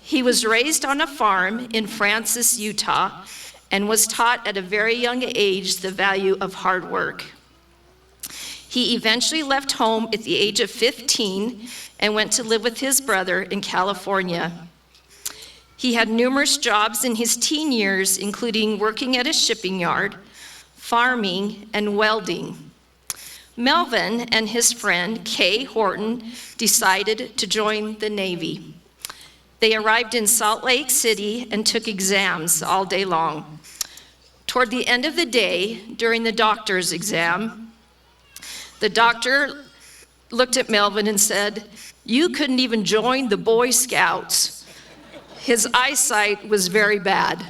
He was raised on a farm in Francis, Utah, and was taught at a very young age the value of hard work. He eventually left home at the age of 15 and went to live with his brother in California. He had numerous jobs in his teen years, including working at a shipping yard, farming, and welding. Melvin and his friend, Kay Horton, decided to join the Navy. They arrived in Salt Lake City and took exams all day long. Toward the end of the day, during the doctor's exam, the doctor looked at Melvin and said, "You couldn't even join the Boy Scouts." His eyesight was very bad.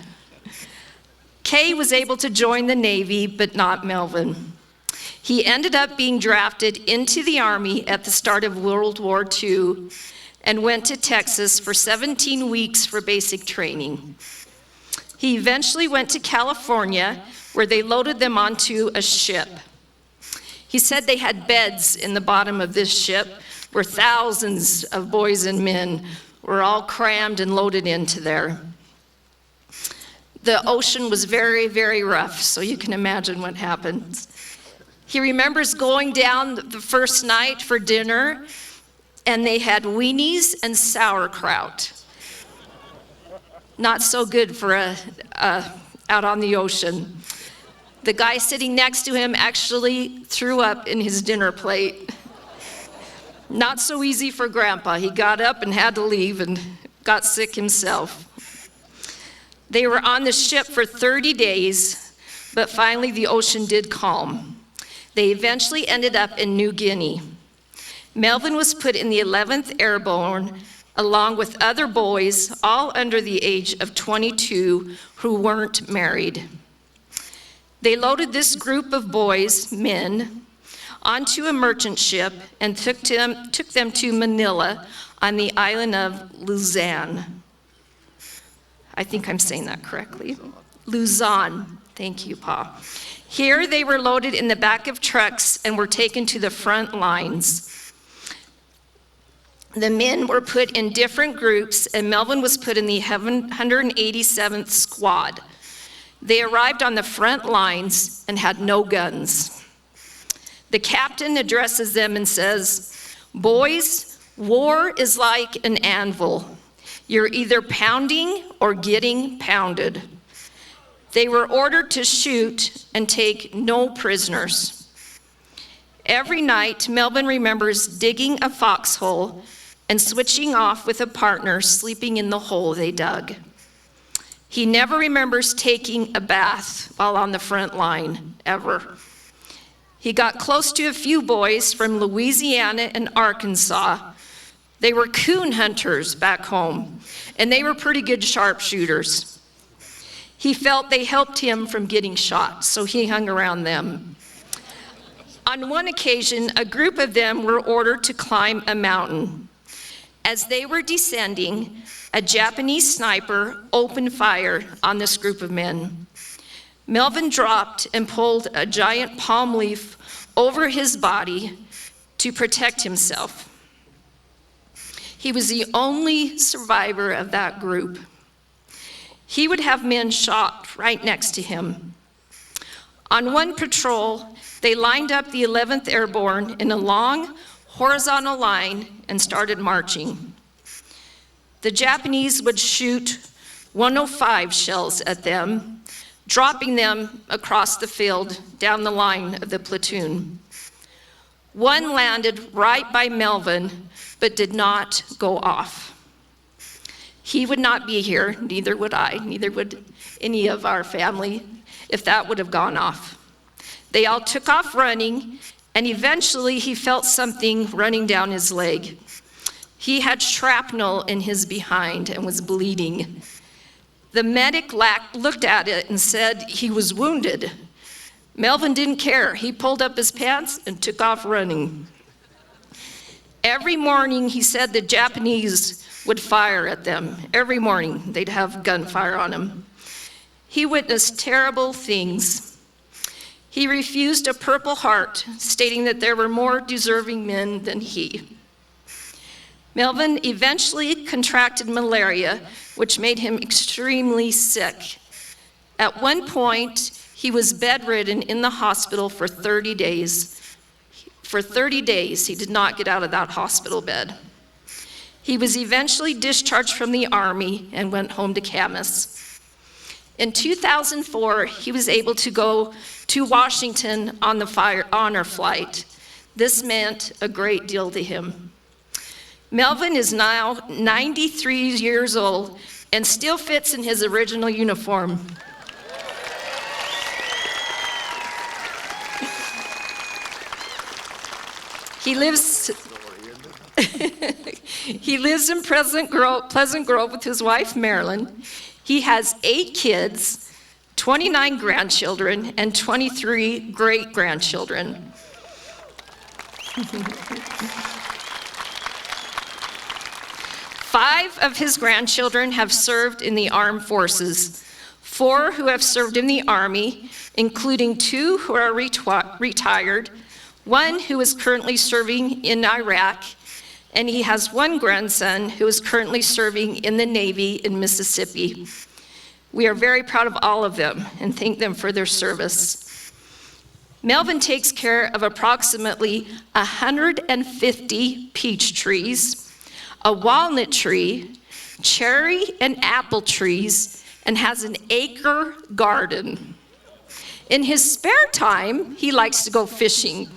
Kay was able to join the Navy, but not Melvin. He ended up being drafted into the Army at the start of World War II and went to Texas for 17 weeks for basic training. He eventually went to California, where they loaded them onto a ship. He said they had beds in the bottom of this ship where thousands of boys and men were all crammed and loaded into there. The ocean was very, very rough, so you can imagine what happened. He remembers going down the first night for dinner, and they had weenies and sauerkraut. Not so good for out on the ocean. The guy sitting next to him actually threw up in his dinner plate. Not so easy for Grandpa. He got up and had to leave and got sick himself. They were on the ship for 30 days, but finally the ocean did calm. They eventually ended up in New Guinea. Melvin was put in the 11th Airborne along with other boys, all under the age of 22, who weren't married. They loaded this group of boys, men, onto a merchant ship and took them to Manila on the island of Luzon. I think I'm saying that correctly. Luzon. Thank you, Pa. Here they were loaded in the back of trucks and were taken to the front lines. The men were put in different groups, and Melvin was put in the 187th Squad. They arrived on the front lines and had no guns. The captain addresses them and says, "Boys, war is like an anvil. You're either pounding or getting pounded." They were ordered to shoot and take no prisoners. Every night, Melvin remembers digging a foxhole and switching off with a partner sleeping in the hole they dug. He never remembers taking a bath while on the front line, ever. He got close to a few boys from Louisiana and Arkansas. They were coon hunters back home, and they were pretty good sharpshooters. He felt they helped him from getting shot, so he hung around them. On one occasion, a group of them were ordered to climb a mountain. As they were descending, a Japanese sniper opened fire on this group of men. Melvin dropped and pulled a giant palm leaf over his body to protect himself. He was the only survivor of that group. He would have men shot right next to him. On one patrol, they lined up the 11th Airborne in a long, horizontal line and started marching. The Japanese would shoot 105 shells at them, dropping them across the field down the line of the platoon. One landed right by Melvin, but did not go off. He would not be here, neither would I, neither would any of our family, if that would have gone off. They all took off running, and eventually he felt something running down his leg. He had shrapnel in his behind and was bleeding. The medic looked at it and said he was wounded. Melvin didn't care. He pulled up his pants and took off running. Every morning, he said the Japanese would fire at them. Every morning, they'd have gunfire on him. He witnessed terrible things. He refused a Purple Heart, stating that there were more deserving men than he. Melvin eventually contracted malaria, which made him extremely sick. At one point, he was bedridden in the hospital for 30 days. For 30 days, he did not get out of that hospital bed. He was eventually discharged from the Army and went home to Camas. In 2004, he was able to go to Washington on the honor flight. This meant a great deal to him. Melvin is now 93 years old and still fits in his original uniform. He lives in Pleasant Grove with his wife, Marilyn. He has 8 kids, 29 grandchildren, and 23 great-grandchildren. 5 of his grandchildren have served in the armed forces, 4 who have served in the Army, including 2 who are retired, 1 who is currently serving in Iraq, and he has 1 grandson who is currently serving in the Navy in Mississippi. We are very proud of all of them and thank them for their service. Melvin takes care of approximately 150 peach trees, a walnut tree, cherry and apple trees, and has an acre garden. In his spare time, he likes to go fishing.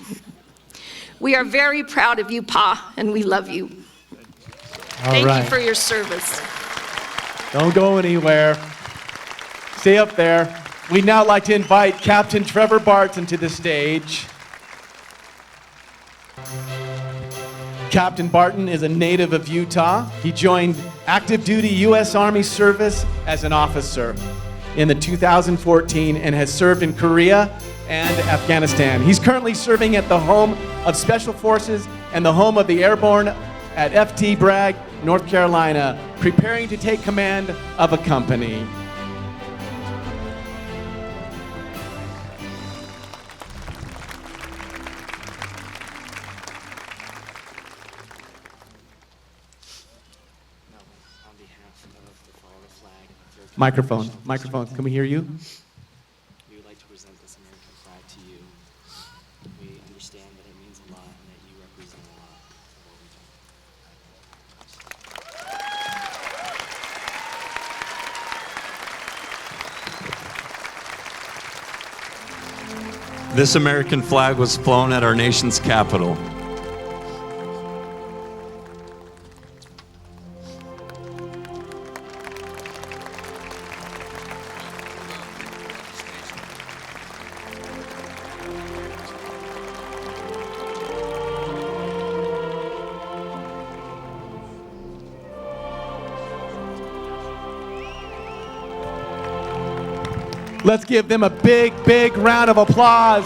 We are very proud of you, Pa, and we love you. All Thank right. you for your service. Don't go anywhere. Stay up there. We'd now like to invite Captain Trevor Barton to the stage. Captain Barton is a native of Utah. He joined active duty U.S. Army service as an officer in the 2014 and has served in Korea and Afghanistan. He's currently serving at the home of Special Forces and the home of the Airborne at FT Bragg, North Carolina, preparing to take command of a company. Microphone, can we hear you? We would like to present this American flag to you. We understand that it means a lot and that you represent a lot for what we do. This American flag was flown at our nation's capital. Let's give them a big, big round of applause.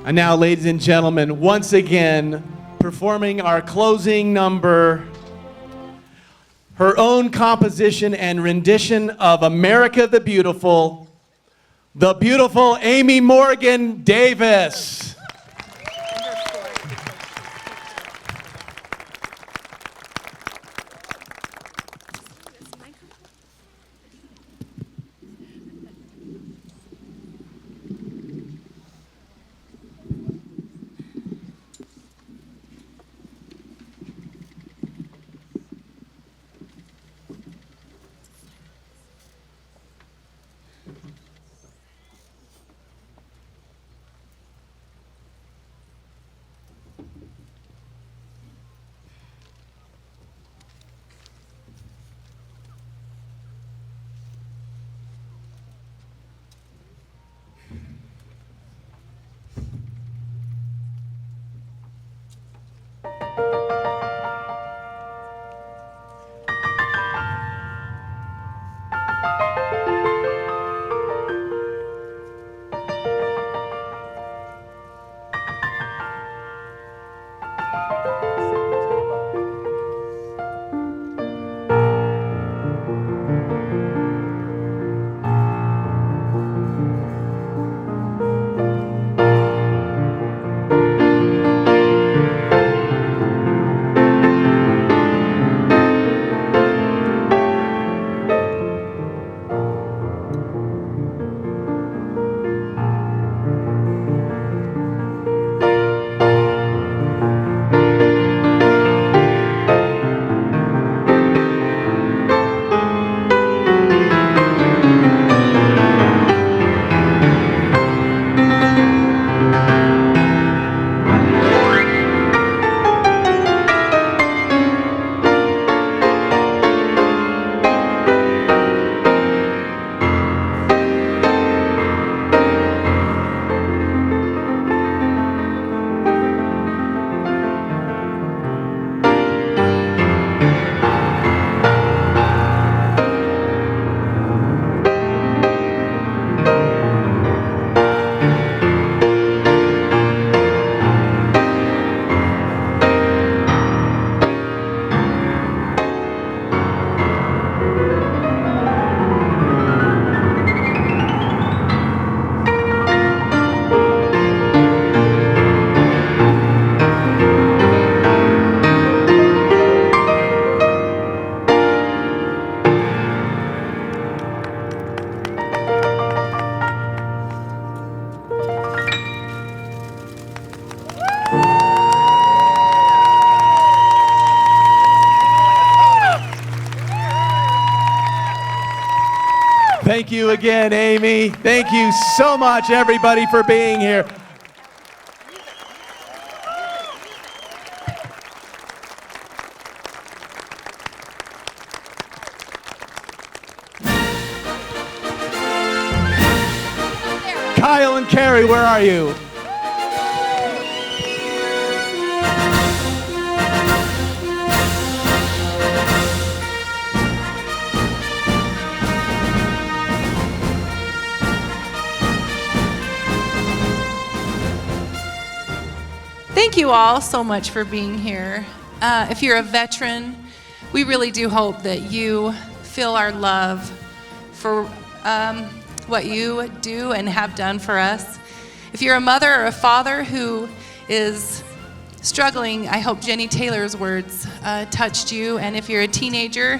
And now, ladies and gentlemen, once again, performing our closing number, her own composition and rendition of America the beautiful Amy Morgan Davis. Thank you again, Amy. Thank you so much, everybody, for being here. Kyle and Carrie, where are you? Thank you all so much for being here. If you're a veteran, we really do hope that you feel our love for what you do and have done for us. If you're a mother or a father who is struggling, I hope Jenny Taylor's words touched you. And if you're a teenager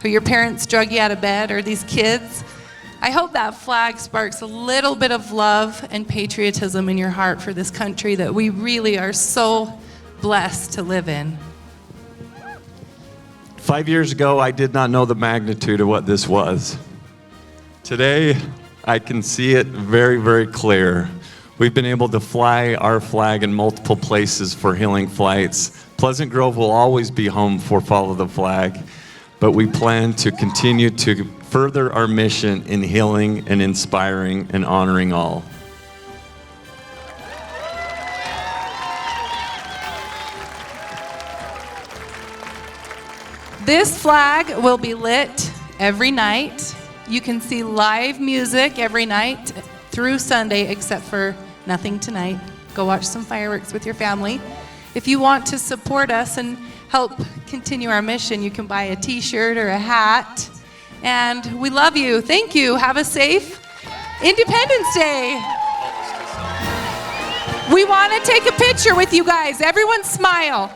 who your parents drug you out of bed, or these kids, I hope that flag sparks a little bit of love and patriotism in your heart for this country that we really are so blessed to live in. 5 years ago, I did not know the magnitude of what this was. Today, I can see it very, very clear. We've been able to fly our flag in multiple places for healing flights. Pleasant Grove will always be home for Follow the Flag, but we plan to continue to further our mission in healing and inspiring and honoring all. This flag will be lit every night. You can see live music every night through Sunday, except for nothing tonight. Go watch some fireworks with your family. If you want to support us and help continue our mission, you can buy a t-shirt or a hat. And we love you. Thank you. Have a safe Independence Day. We want to take a picture with you guys. Everyone smile.